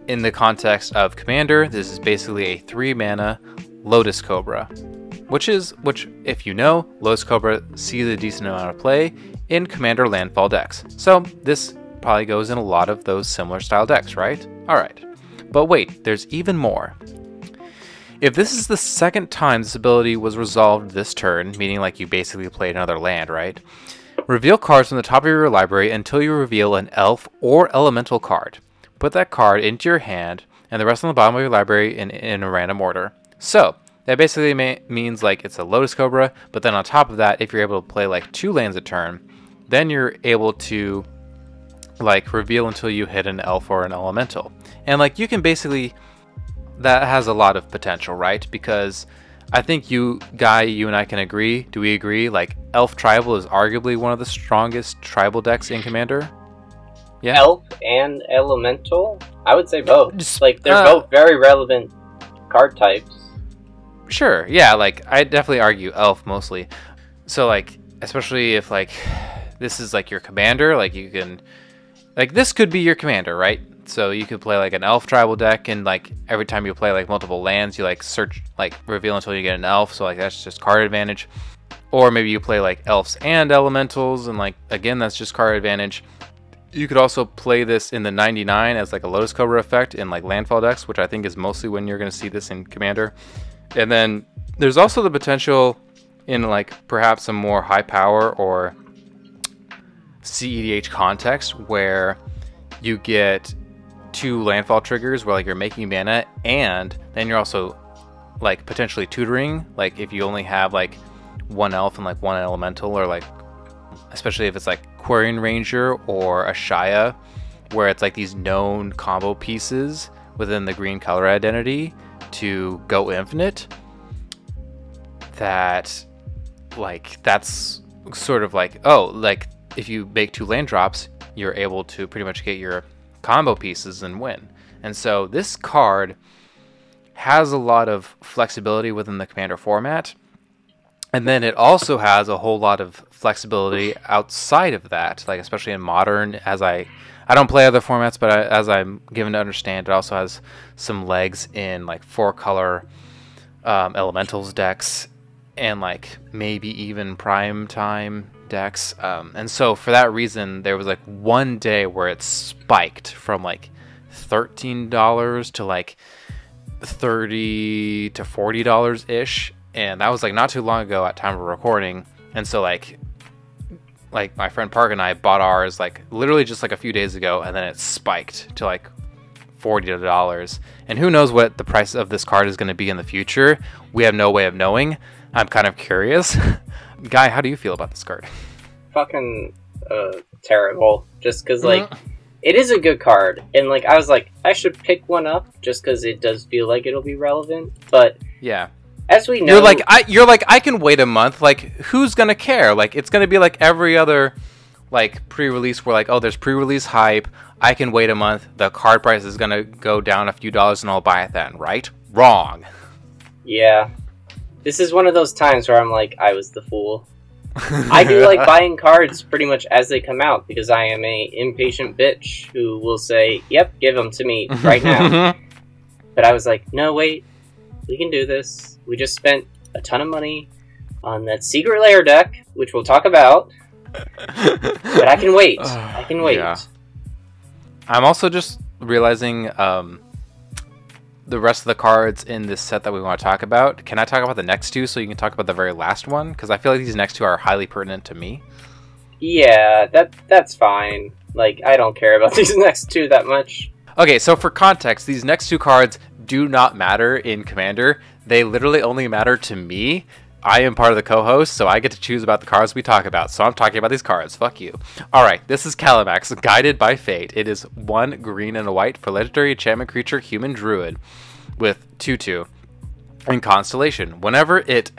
in the context of Commander, this is basically a 3-mana Lotus Cobra. Which, if you know, Lotus Cobra sees a decent amount of play in Commander landfall decks. So, this probably goes in a lot of those similar style decks, right? Alright. But wait, there's even more. If this is the second time this ability was resolved this turn, meaning like you basically played another land, right? Reveal cards from the top of your library until you reveal an elf or elemental card. Put that card into your hand and the rest on the bottom of your library in a random order. So, that basically means like it's a Lotus Cobra, but then on top of that, if you're able to play like 2 lands a turn, then you're able to like reveal until you hit an elf or an elemental. And like you can basically... That has a lot of potential, right? Because I think you and I can agree. Do we agree? Like, Elf Tribal is arguably one of the strongest tribal decks in Commander? Yeah? Elf and Elemental? I would say both. Just, like, they're both very relevant card types. Sure, yeah, like, I definitely argue Elf mostly. So, like, especially if, like, this is, like, your Commander, like, you can... Like, this could be your Commander, right? So you could play like an elf tribal deck, and like every time you play like multiple lands, you like search, like reveal until you get an elf, so like that's just card advantage. Or maybe you play like elves and elementals, and like again that's just card advantage. You could also play this in the 99 as like a Lotus Cobra effect in like landfall decks, which I think is mostly when you're going to see this in Commander. And then there's also the potential in like perhaps some more high power or CEDH context where you get 2 landfall triggers where like you're making mana, and then you're also like potentially tutoring, like if you only have like 1 elf and like 1 elemental, or like especially if it's like Quarian Ranger or a Shaya, where it's like these known combo pieces within the green color identity to go infinite. That like that's sort of like, oh, like if you make 2 land drops, you're able to pretty much get your combo pieces and win. And so this card has a lot of flexibility within the commander format. And then it also has a whole lot of flexibility outside of that, like especially in modern, as I don't play other formats, but as I'm given to understand, it also has some legs in like 4-color elementals decks and like maybe even prime time decks. And so for that reason, there was like one day where it spiked from like $13 to like $30 to $40 ish. And that was like not too long ago at time of recording. And so like my friend Park and I bought ours like literally just like a few days ago, and then it spiked to like $40. And who knows what the price of this card is going to be in the future. We have no way of knowing. I'm kind of curious. Guy, how do you feel about this card? Fucking terrible. Just because like it is a good card, and like I was like I should pick one up just because it does feel like it'll be relevant. But yeah. As we know, you're like I can wait a month. Like, who's gonna care? Like, it's gonna be like every other like pre-release where like, oh, there's pre-release hype. I can wait a month. The card price is gonna go down a few dollars, and I'll buy it then. Right? Wrong. Yeah, this is one of those times where I'm like, I was the fool. I do like buying cards pretty much as they come out because I am a impatient bitch who will say, "Yep, give them to me right now." But I was like, no, wait, we can do this. We just spent a ton of money on that Secret Lair deck, which we'll talk about. But I can wait. I can wait. Yeah. I'm also just realizing the rest of the cards in this set that we want to talk about. Can I talk about the next 2 so you can talk about the very last one? Because I feel like these next 2 are highly pertinent to me. Yeah, that's fine. Like, I don't care about these next 2 that much. Okay, so for context, these next 2 cards do not matter in Commander. They literally only matter to me. I am part of the co-host, so I get to choose about the cards we talk about. So I'm talking about these cards. Fuck you. Alright, this is Calamax, Guided by Fate. It is 1 green and a white for legendary enchantment creature, human druid, with 2/2. In Constellation, whenever it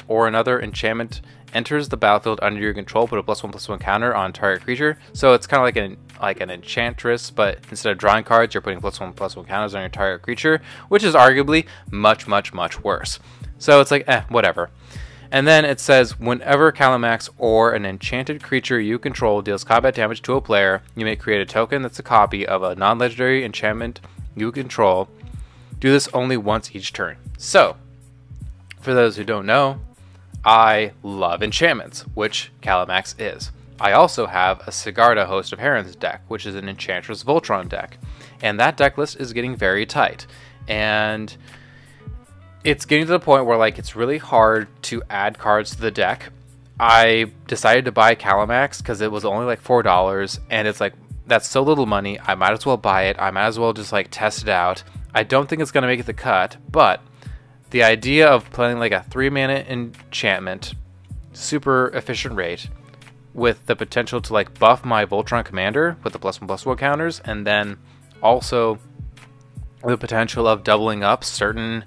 or another enchantment enters the battlefield under your control, put a +1/+1 counter on target creature. So it's kind of like an enchantress, but instead of drawing cards, you're putting +1/+1 counters on your target creature, which is arguably much worse. So it's like, whatever. And then it says, whenever Calamax or an enchanted creature you control deals combat damage to a player, you may create a token that's a copy of a non-legendary enchantment you control. Do this only once each turn. So, for those who don't know, I love enchantments, which Calamax is. I also have a Sigarda Host of Herons deck, which is an Enchantress Voltron deck. And that deck list is getting very tight. And it's getting to the point where like it's really hard to add cards to the deck. I decided to buy Calamax because it was only like $4, and it's like, that's so little money, I might as well buy it. I might as well just like test it out. I don't think it's going to make the cut, but the idea of playing like a 3-mana enchantment, super efficient rate, with the potential to like buff my Voltron commander with the +1/+1 counters, and then also the potential of doubling up certain,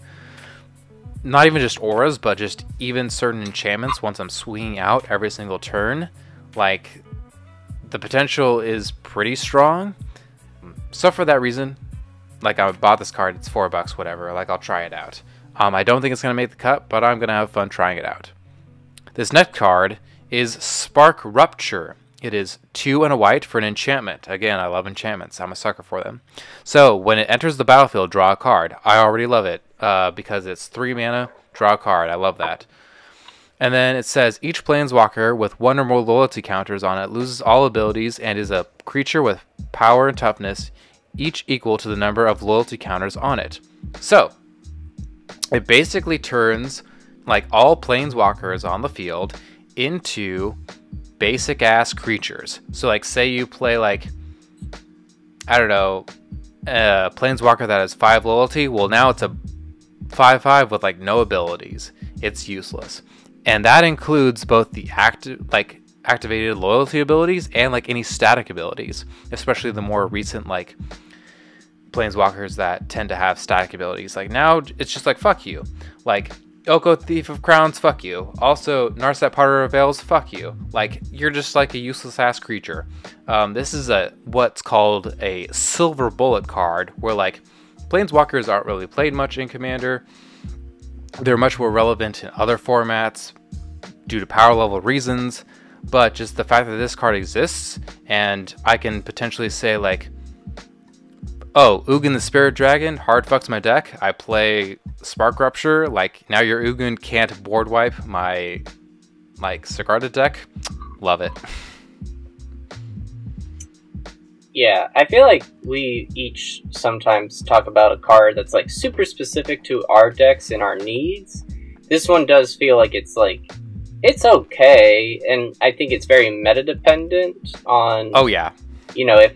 not even just auras, but just even certain enchantments once I'm swinging out every single turn. Like, the potential is pretty strong. So for that reason, like, I bought this card, it's $4, whatever, like, I'll try it out. I don't think it's going to make the cut, but I'm going to have fun trying it out. This next card is Spark Rupture. It is 2 and a white for an enchantment. Again, I love enchantments. I'm a sucker for them. So, when it enters the battlefield, draw a card. I already love it because it's 3 mana, draw a card. I love that. And then it says, each planeswalker with 1 or more loyalty counters on it loses all abilities and is a creature with power and toughness, each equal to the number of loyalty counters on it. So, it basically turns like all planeswalkers on the field into basic ass creatures. So like, say you play like, I don't know, a planeswalker that has 5 loyalty. Well, now it's a 5/5 with like no abilities. It's useless. And that includes both the activated loyalty abilities and like any static abilities, especially the more recent like planeswalkers that tend to have static abilities. Like, now it's just like, fuck you. Like, Oko Thief of Crowns, fuck you. Also, Narset Potter of Veils, fuck you. Like, you're just like a useless ass creature. This is what's called a silver bullet card, where like Planeswalkers aren't really played much in Commander. They're much more relevant in other formats due to power level reasons, but just the fact that this card exists, and I can potentially say like, oh, Ugin the Spirit Dragon hard fucks my deck. I play Spark Rupture. Like, now your Ugin can't board wipe my like Sigarda deck. Love it. Yeah, I feel like we each sometimes talk about a card that's like super specific to our decks and our needs. This one does feel like it's okay, and I think it's very meta dependent on. Oh yeah. You know, if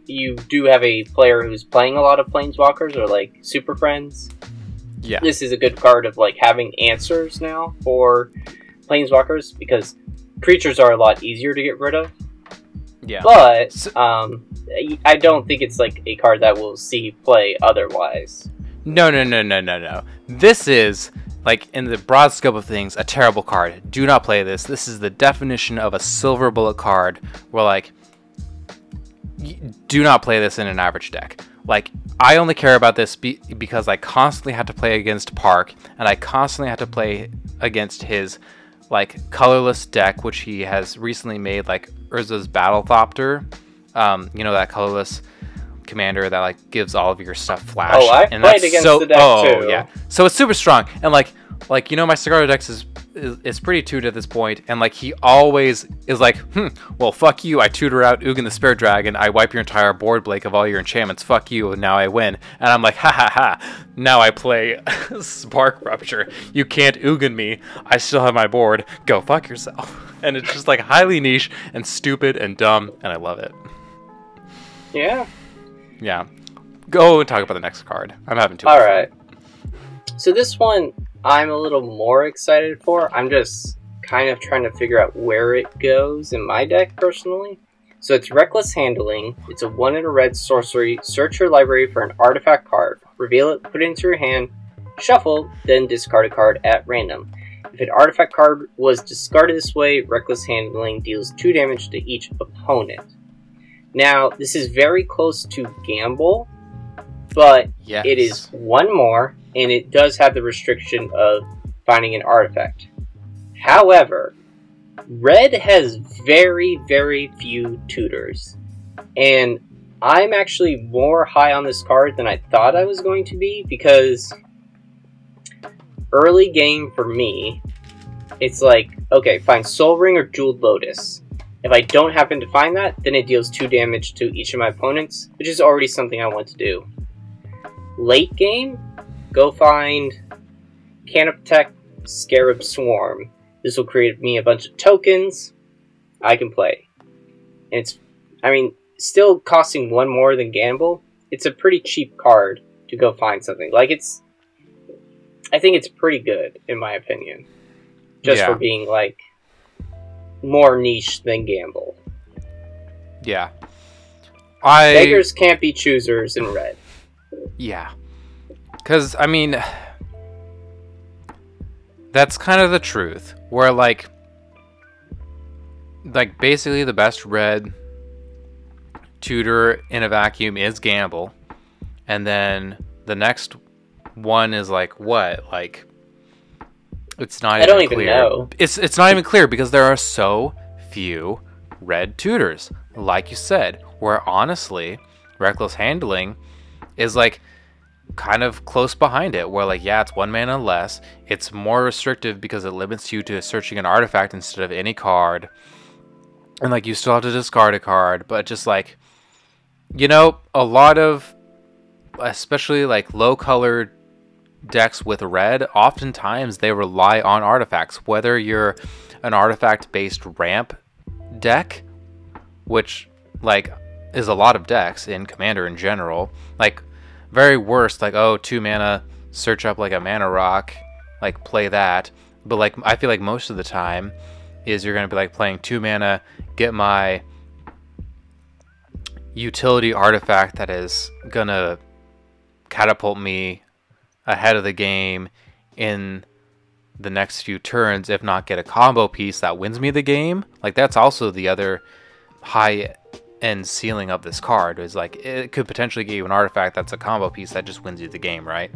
you do have a player who's playing a lot of Planeswalkers or like Super Friends, yeah, this is a good card of like having answers now for Planeswalkers, because creatures are a lot easier to get rid of. Yeah, but I don't think it's like a card that will see play otherwise. No. This is, like, in the broad scope of things, a terrible card. Do not play this. This is the definition of a silver bullet card, where like, do not play this in an average deck. Like, I only care about this because I constantly had to play against Park, and I constantly had to play against his like colorless deck, which he has recently made, like Urza's Battlethopter. You know, that colorless commander that like gives all of your stuff flash. Oh, I've played against the deck too. Yeah, so it's super strong, and like you know, my Sigarda deck is pretty tuned at this point, and like he always is like, well, fuck you, I tutor out Ugin the Spirit Dragon, I wipe your entire board, Blake, of all your enchantments, fuck you, and now I win. And I'm like, ha ha ha, now I play Spark Rupture, you can't Ugin me, I still have my board, go fuck yourself. And it's just like highly niche and stupid and dumb, and I love it. Yeah, go and talk about the next card. I'm having too much fun. Alright, so this one I'm a little more excited for. I'm just kind of trying to figure out where it goes in my deck personally. So it's Reckless Handling. It's a 1 and a red sorcery. Search your library for an artifact card. Reveal it, put it into your hand, shuffle, then discard a card at random. If an artifact card was discarded this way, Reckless Handling deals 2 damage to each opponent. Now, this is very close to Gamble, but yes, it is 1 more, and it does have the restriction of finding an artifact. However, Red has very, very few tutors, and I'm actually more high on this card than I thought I was going to be, because early game for me, it's like, okay, find Soul Ring or Jeweled Lotus. If I don't happen to find that, then it deals 2 damage to each of my opponents, which is already something I want to do. Late game, go find Canoptech Scarab Swarm. This will create me a bunch of tokens I can play. And it's, I mean, still costing 1 more than Gamble. It's a pretty cheap card to go find something. Like, it's, I think it's pretty good, in my opinion. Just for being, like, more niche than Gamble. Yeah. Beggars can't be choosers in Red. Yeah. Because, I mean, that's kind of the truth. Where, like basically the best Red tutor in a vacuum is Gamble. And then the next one is, like, what? Like, it's not even clear. I don't even know. It's not even clear because there are so few Red tutors. Like you said, where honestly, Reckless Handling is, like, kind of close behind it, where, like, yeah, it's 1 mana less. It's more restrictive because it limits you to searching an artifact instead of any card. And, like, you still have to discard a card, but just, like, you know, a lot of, especially, like, low-colored decks with Red, oftentimes they rely on artifacts. Whether you're an artifact-based ramp deck, which, like, is a lot of decks in Commander in general, like, very worst, like, oh, 2 mana, search up, like, a mana rock, like, play that. But, like, I feel like most of the time is you're going to be, like, playing 2 mana, get my utility artifact that is going to catapult me ahead of the game in the next few turns, if not get a combo piece that wins me the game. Like, that's also the other high end ceiling of this card, is like it could potentially give you an artifact that's a combo piece that just wins you the game, right?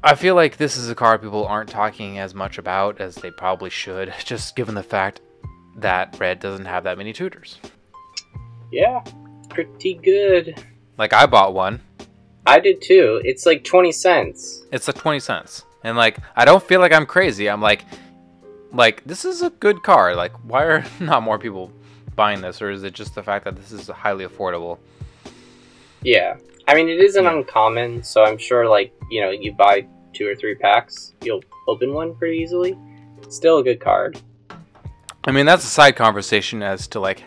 I feel like this is a card people aren't talking as much about as they probably should, just given the fact that red doesn't have that many tutors. Yeah, pretty good. Like, I bought one. I did too. It's like 20 cents. It's like 20 cents. And like, I don't feel like I'm crazy. I'm like, this is a good card. Like, why are not more people buying this? Or is it just the fact that this is highly affordable? Yeah. I mean, it isn't uncommon, so I'm sure, like, you know, you buy 2 or 3 packs, you'll open one pretty easily. Still a good card. I mean, that's a side conversation as to, like,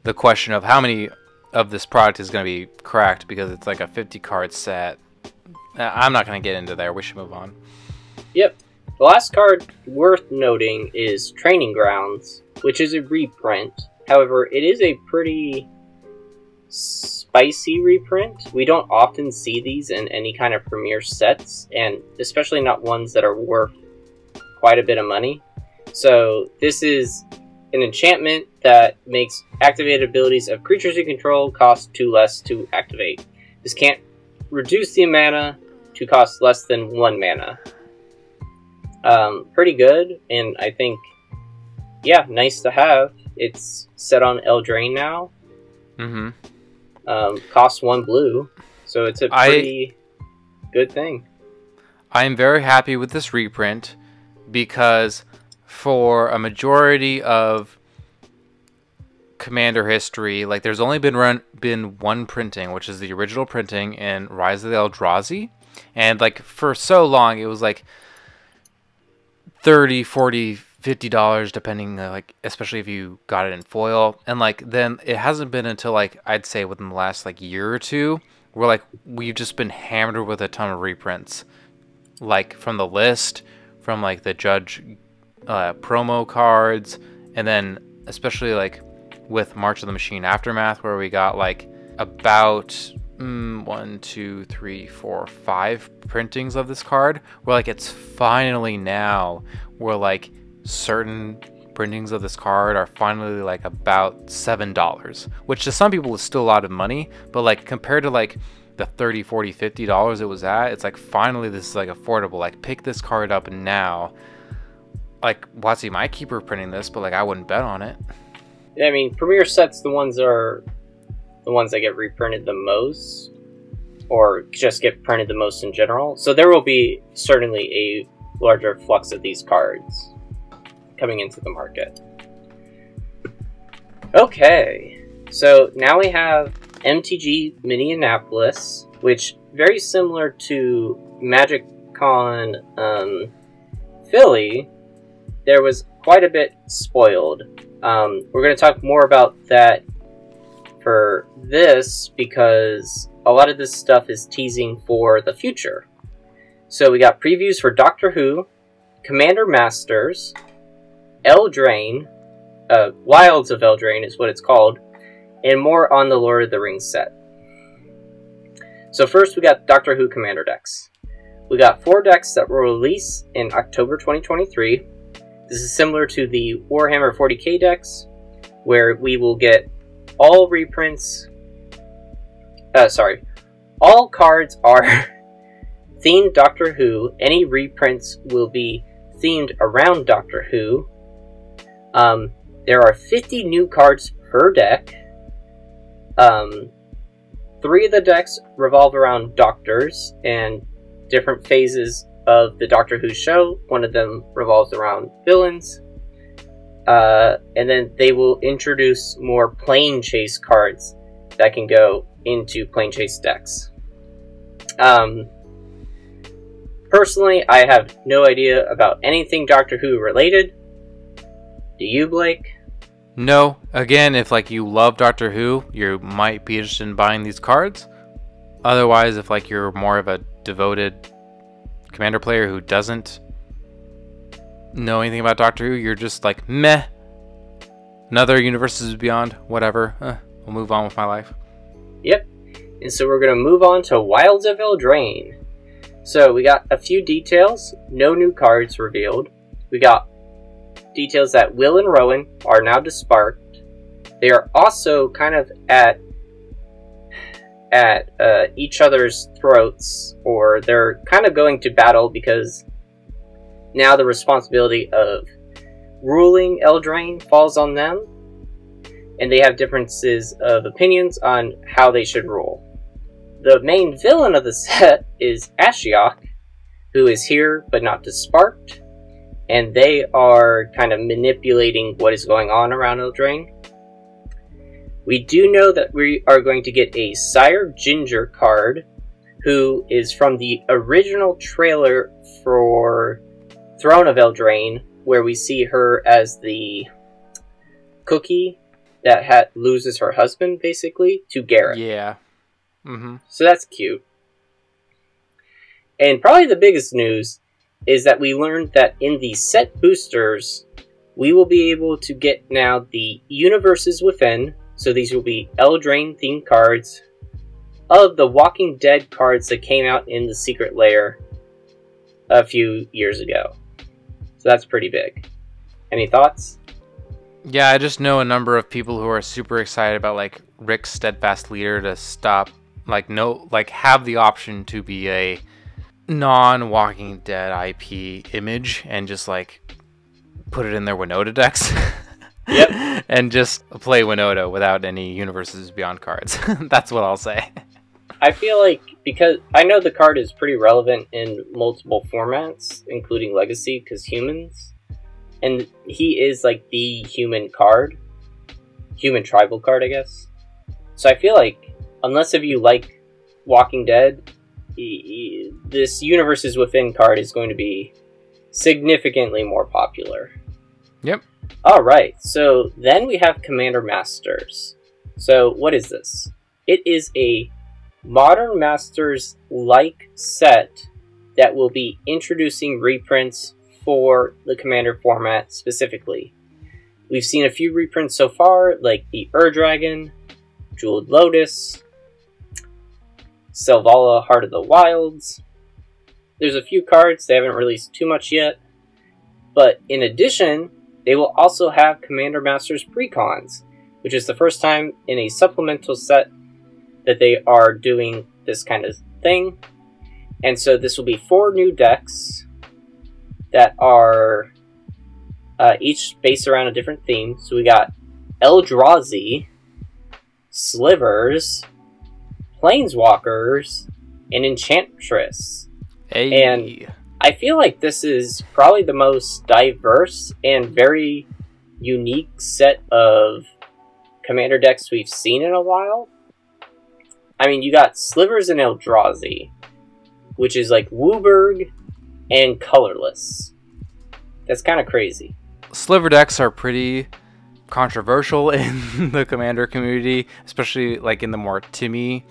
the question of how many of this product is going to be cracked, because it's like a 50 card set. I'm not going to get into there. We should move on. Yep. The last card worth noting is Training Grounds, which is a reprint. However, it is a pretty spicy reprint. We don't often see these in any kind of premier sets, and especially not ones that are worth quite a bit of money. So this is an enchantment that makes activated abilities of creatures you control cost 2 less to activate. This can't reduce the mana to cost less than 1 mana. Pretty good, and I think, yeah, nice to have. It's set on Eldraine now. Costs 1 blue, so it's a pretty good thing. I'm very happy with this reprint, because for a majority of Commander history, like, there's only been one printing, which is the original printing in Rise of the Eldrazi, and like for so long it was like $30, $40, $50 depending, like, especially if you got it in foil. And like, then it hasn't been until, like, I'd say within the last like year or two where like we've just been hammered with a ton of reprints, like from the list, from like the Judge promo cards, and then especially like with March of the Machine Aftermath, where we got like about 1, 2, 3, 4, 5 printings of this card, where like it's finally now where like certain printings of this card are finally like about $7, which to some people is still a lot of money, but like compared to like the $30, $40, $50 it was at, it's like finally this is like affordable. Like, pick this card up now. Like, WotC might keep reprinting this, but like I wouldn't bet on it. Yeah, I mean, premier sets, the ones that get reprinted the most, or just get printed the most in general. So there will be certainly a larger flux of these cards coming into the market. Okay, so now we have MTG Minneapolis, which, very similar to MagicCon Philly, there was quite a bit spoiled. We're going to talk more about that for this, because a lot of this stuff is teasing for the future. So we got previews for Doctor Who, Commander Masters, Eldraine, Wilds of Eldraine is what it's called, and more on the Lord of the Rings set. So first we got Doctor Who Commander decks. We got 4 decks that will release in October 2023. This is similar to the Warhammer 40k decks, where we will get all reprints. All cards are themed Doctor Who. Any reprints will be themed around Doctor Who. There are 50 new cards per deck. 3 of the decks revolve around doctors and different phases of the Doctor Who show. One of them revolves around villains. And then they will introduce more plane chase cards that can go into plane chase decks. Personally, I have no idea about anything Doctor Who related. Do you, Blake? No. Again, if like you love Doctor Who, you might be interested in buying these cards. Otherwise, if like you're more of a devoted Commander player who doesn't know anything about Doctor Who, you're just like, meh. Another Universes Beyond, whatever. I'll move on with my life. Yep. And so we're going to move on to Wilds of Eldraine. So we got a few details, no new cards revealed. We got details that Will and Rowan are now disparked. They are also kind of at each other's throats, or they're kind of going to battle because now the responsibility of ruling Eldraine falls on them, and they have differences of opinions on how they should rule. The main villain of the set is Ashiok, who is here but not disparked, and they are kind of manipulating what is going on around Eldraine. We do know that we are going to get a Sire Ginger card, who is from the original trailer for Throne of Eldraine, where we see her as the cookie that loses her husband, basically, to Garrett. Yeah. Mm-hmm. So that's cute. And probably the biggest news is that we learned that in the set boosters, we will be able to get now the Universes Within. So these will be Eldraine themed cards of the Walking Dead cards that came out in the Secret Lair a few years ago. So that's pretty big. Any thoughts? Yeah, I just know a number of people who are super excited about like Rick's Steadfast Leader to stop, have the option to be a non-Walking Dead IP image and just like put it in their Winota decks. Yep. And just play Winota without any Universes Beyond cards. That's what I'll say. I feel like, because I know the card is pretty relevant in multiple formats, including Legacy, because humans, and he is like the human card, human tribal card, I guess. So I feel like, unless if you like Walking Dead, this Universes Within card is going to be significantly more popular. Yep. Alright, so then we have Commander Masters. So what is this? It is a Modern Masters-like set that will be introducing reprints for the Commander format specifically. We've seen a few reprints so far, like the Ur-Dragon, Jeweled Lotus, Selvala Heart of the Wilds. There's a few cards, they haven't released too much yet. But in addition, they will also have Commander Masters Precons, which is the first time in a supplemental set that they are doing this kind of thing. And so this will be 4 new decks that are each based around a different theme. So we got Eldrazi, Slivers, Planeswalkers, and Enchantress. Hey. And I feel like this is probably the most diverse and very unique set of Commander decks we've seen in a while. I mean, you got Slivers and Eldrazi, which is like Wooburg and colorless. That's kind of crazy. Sliver decks are pretty controversial in the Commander community, especially like in the more Timmy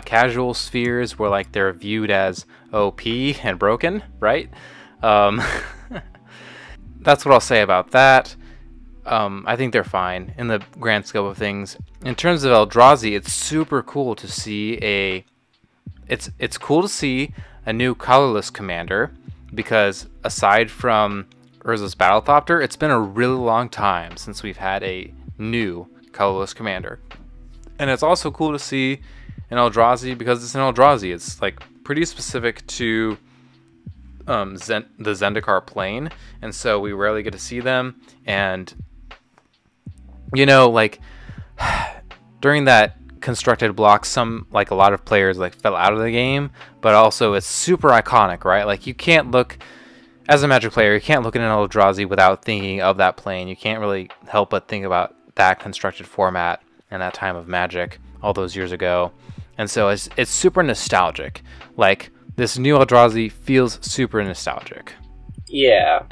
casual spheres where like they're viewed as OP and broken, right? That's what I'll say about that. I think they're fine in the grand scope of things. In terms of Eldrazi, it's super cool to see it's cool to see a new colorless commander, because aside from Urza's Battlethopter, it's been a really long time since we've had a new colorless commander. And it's also cool to see an Eldrazi because it's an Eldrazi. It's like pretty specific to the Zendikar plane, and so we rarely get to see them. And you know, like during that constructed block, like a lot of players like fell out of the game, but also it's super iconic, right? Like you can't look, as a Magic player, you can't look at an Eldrazi without thinking of that plane. You can't really help but think about that constructed format and that time of Magic all those years ago. And so it's super nostalgic. Like this new Eldrazi feels super nostalgic. Yeah.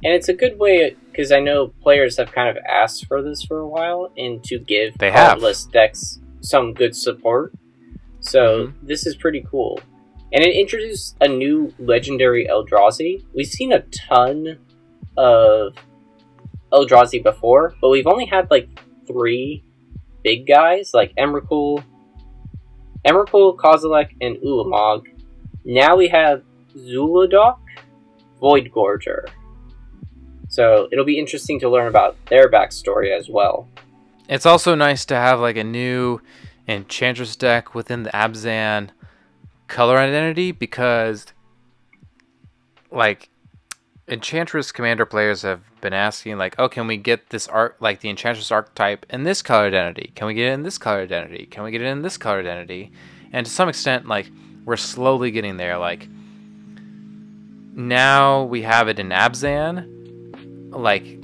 And it's a good way, because I know players have kind of asked for this for a while, and to give colorless decks some good support. So this is pretty cool. And it introduced a new legendary Eldrazi. We've seen a ton of Eldrazi before, but we've only had like 3 big guys, like Emrakul, Kozilek, and Ulamog. Now we have Zuludok, Void Gorger. So it'll be interesting to learn about their backstory as well. It's also nice to have like a new Enchantress deck within the Abzan color identity, because like Enchantress Commander players have been asking like, oh, can we get this art, like the Enchantress archetype in this color identity? Can we get it in this color identity? Can we get it in this color identity? And to some extent, like, we're slowly getting there. Like, now we have it in Abzan. Like,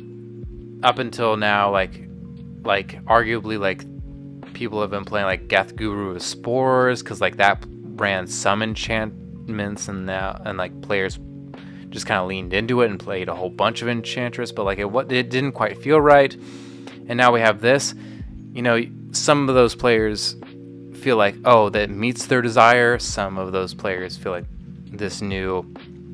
up until now, like arguably, like, people have been playing like Geth Guru of Spores, because like that ran some enchantments, and like players just kind of leaned into it and played a whole bunch of Enchantress, but like it didn't quite feel right. And now we have this. You know, some of those players feel like, oh, that meets their desire. Some of those players feel like this new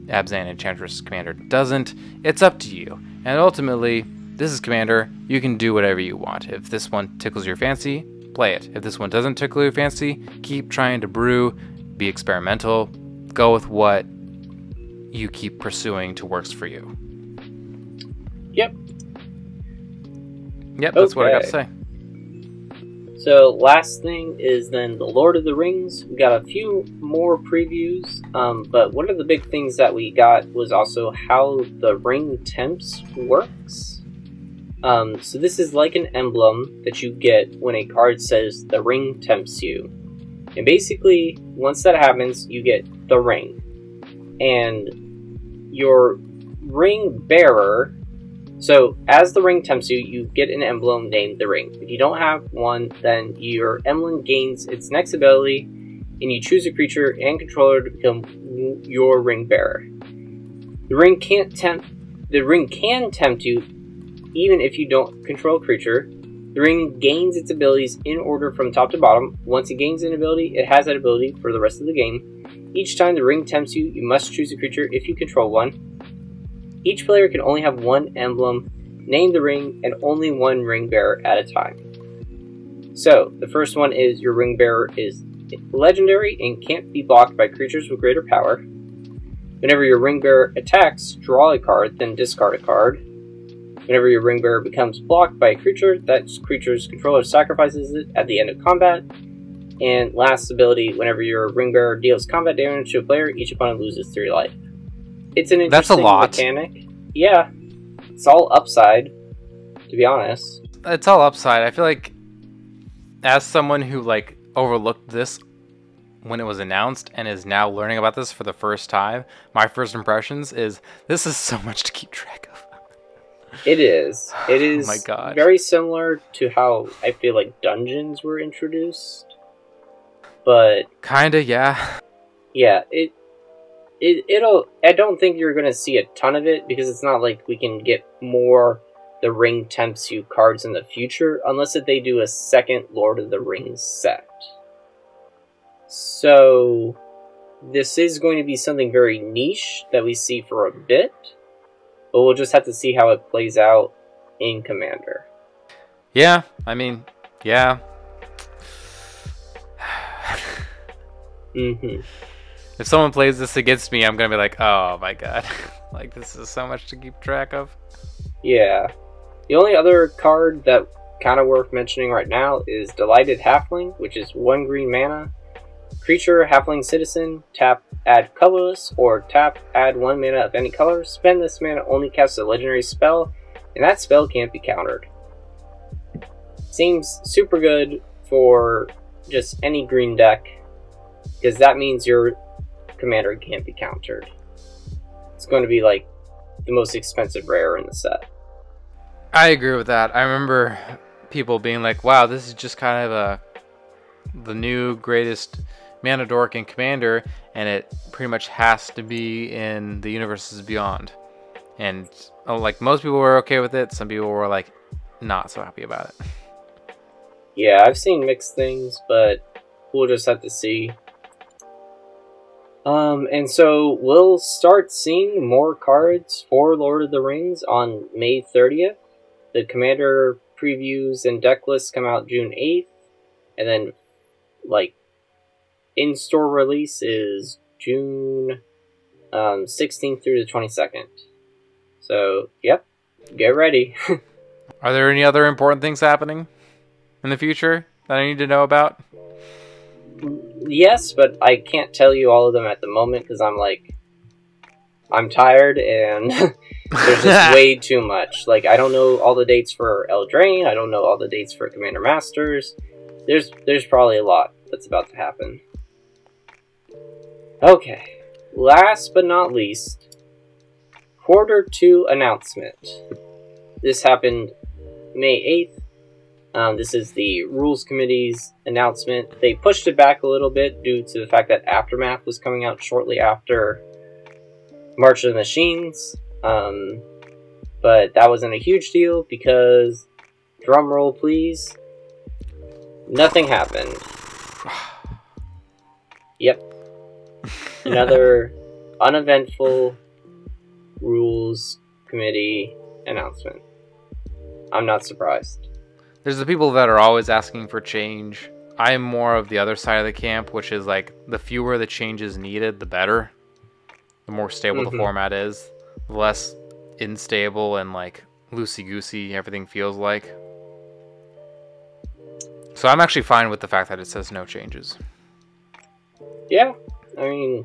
Abzan Enchantress Commander doesn't. It's up to you. And ultimately, this is Commander. You can do whatever you want. If this one tickles your fancy, play it. If this one doesn't tickle your fancy, keep trying to brew, be experimental, go with what you keep pursuing to works for you. Yep. Yep, that's what I got to say. So last thing is then the Lord of the Rings. We got a few more previews, but one of the big things that we got was also how the ring temps works. So this is like an emblem that you get when a card says the ring tempts you. And basically, once that happens, you get the ring. And your ring bearer, so as the ring tempts you, you get an emblem named the ring. If you don't have one, then your emblem gains its next ability, and you choose a creature and controller to become your ring bearer. The ring can tempt you even if you don't control a creature. The ring gains its abilities in order from top to bottom. Once it gains an ability, it has that ability for the rest of the game. Each time the ring tempts you, you must choose a creature if you control one. Each player can only have one emblem named the ring, and only one ring bearer at a time. So, the first one is your ring bearer is legendary and can't be blocked by creatures with greater power. Whenever your ring bearer attacks, draw a card, then discard a card. Whenever your ring bearer becomes blocked by a creature, that creature's controller sacrifices it at the end of combat. And last ability, whenever your ring bearer deals combat damage to a player, each opponent loses 3 life. It's an interesting mechanic. Yeah, it's all upside, to be honest. It's all upside. I feel like, as someone who like overlooked this when it was announced and is now learning about this for the first time, my first impressions is this is so much to keep track of. It is. It is oh my God. Very similar to how I feel like dungeons were introduced. But kinda, yeah. Yeah, it'll I don't think you're gonna see a ton of it, because it's not like we can get more the ring tempts you cards in the future, unless they do a second Lord of the Rings set. So this is going to be something very niche that we see for a bit. But we'll just have to see how it plays out in Commander. Yeah, I mean, yeah. Mm-hmm. If someone plays this against me, I'm gonna be like, oh my God. Like, this is so much to keep track of. Yeah. The only other card that kind of worth mentioning right now is Delighted Halfling, which is 1 green mana. Creature, Halfling Citizen, tap, add colorless, or tap, add 1 mana of any color. Spend this mana, only cast a legendary spell, and that spell can't be countered. Seems super good for just any green deck, because that means your commander can't be countered. It's going to be like the most expensive rare in the set. I agree with that. I remember people being like, wow, this is just kind of the new greatest mana dork in Commander, and it pretty much has to be in the Universes Beyond. And like, most people were okay with it. Some people were like, not so happy about it. Yeah, I've seen mixed things, but we'll just have to see. And so we'll start seeing more cards for Lord of the Rings on May 30th. The Commander previews and deck lists come out June 8th. And then, like, in-store release is June 16th through the 22nd. So, yep, get ready. Are there any other important things happening in the future that I need to know about? Yes, but I can't tell you all of them at the moment because I'm tired and there's just way too much. Like, I don't know all the dates for Eldraine. I don't know all the dates for Commander Masters. There's probably a lot that's about to happen. Okay, last but not least, Quarter 2 announcement. This happened May 8th. This is the Rules Committee's announcement. They pushed it back a little bit due to the fact that Aftermath was coming out shortly after March of the Machines. But that wasn't a huge deal because, drumroll please, nothing happened. Yep. Another uneventful Rules Committee announcement. I'm not surprised. There's the people that are always asking for change. I'm more of the other side of the camp, which is like the fewer the changes needed, the better. The more stable the format is, the less unstable and like loosey-goosey everything feels like. So I'm actually fine with the fact that it says no changes. Yeah, I mean,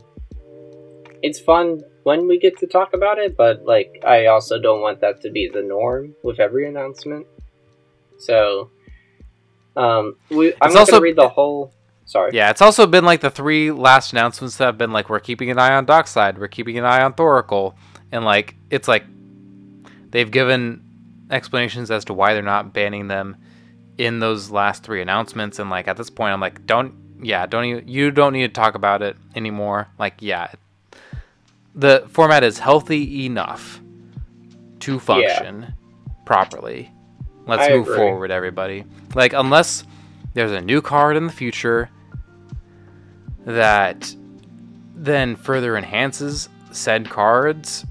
it's fun when we get to talk about it, but like I also don't want that to be the norm with every announcement. So, I'm not gonna read the whole. Sorry. Yeah, it's also been like the 3 last announcements that have been like, we're keeping an eye on Dockside, we're keeping an eye on Thoracle, and like it's like they've given explanations as to why they're not banning them in those last 3 announcements, and like at this point I'm like, you don't need to talk about it anymore. Like, yeah, the format is healthy enough to function properly. Let's move forward, everybody. Like, unless there's a new card in the future that then further enhances said cards,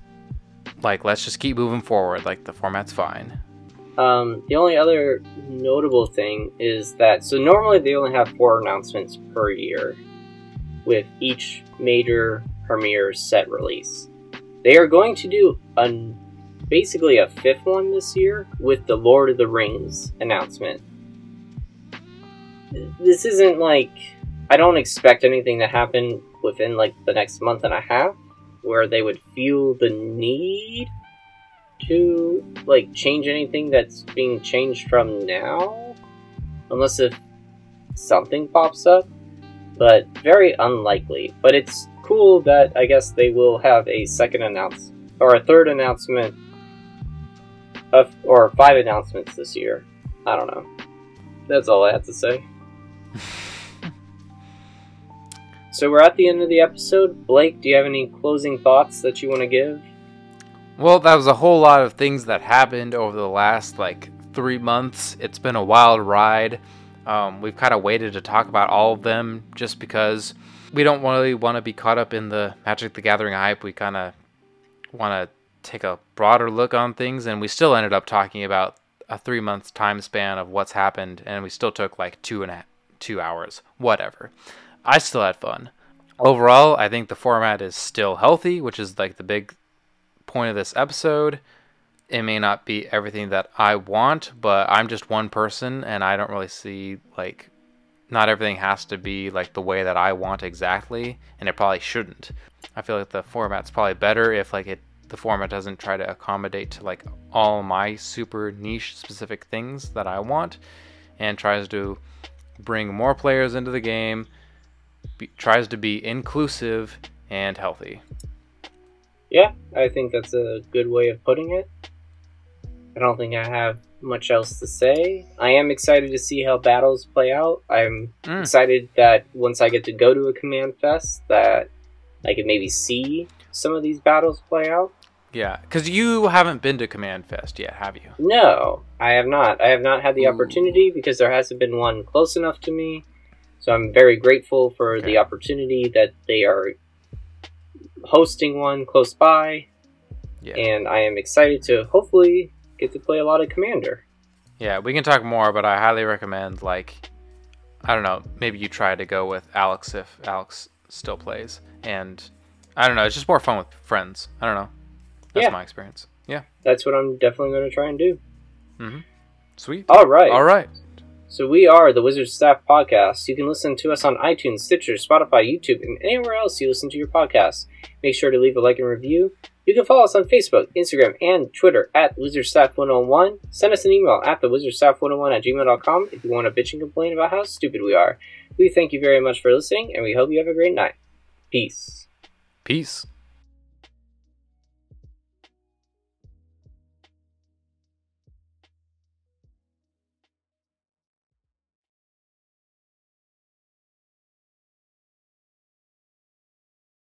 like, let's just keep moving forward. Like, the format's fine. The only other notable thing is that, so normally they only have 4 announcements per year with each major premiere set release. They are going to do basically a 5th one this year with the Lord of the Rings announcement. This isn't like, I don't expect anything to happen within like the next month and a half where they would feel the need to like change anything that's being changed from now, unless if something pops up, but very unlikely. But it's cool that I guess they will have a second announcement or a third announcement or 5 announcements this year. I don't know. That's all I have to say. So we're at the end of the episode. Blake, do you have any closing thoughts that you want to give? Well, that was a whole lot of things that happened over the last, 3 months. It's been a wild ride. We've kind of waited to talk about all of them just because we don't really want to be caught up in the Magic the Gathering hype. We kind of want to take a broader look on things, and we still ended up talking about a 3-month time span of what's happened, and we still took 2 hours. Whatever. I still had fun. Overall, I think the format is still healthy, which is the big point of this episode. It may not be everything that I want, but I'm just one person, and I don't really see, not everything has to be, the way that I want exactly, and it probably shouldn't. I feel like the format's probably better if, the format doesn't try to accommodate to, all my super niche specific things that I want, and tries to bring more players into the game, tries to be inclusive and healthy. Yeah, I think that's a good way of putting it. I don't think I have much else to say. I am excited to see how battles play out. I'm excited that once I get to go to a Command Fest, that I can maybe see some of these battles play out. Yeah, because you haven't been to Command Fest yet, have you? No, I have not. I have not had the opportunity because there hasn't been one close enough to me. So I'm very grateful for the opportunity that they are hosting one close by. Yeah. And I am excited to hopefully get to play a lot of Commander. Yeah, we can talk more, but I highly recommend, I don't know, maybe you try to go with Alex if Alex still plays. And I don't know, it's just more fun with friends. I don't know. That's my experience. Yeah. That's what I'm definitely going to try and do. Mm-hmm. Sweet. All right. All right. So we are the Wizard Staff Podcast. You can listen to us on iTunes, Stitcher, Spotify, YouTube, and anywhere else you listen to your podcasts. Make sure to leave a like and review. You can follow us on Facebook, Instagram, and Twitter at WizardStaff101. Send us an email at thewizardstaff101@gmail.com if you want to bitch and complain about how stupid we are. We thank you very much for listening, and we hope you have a great night. Peace. Peace.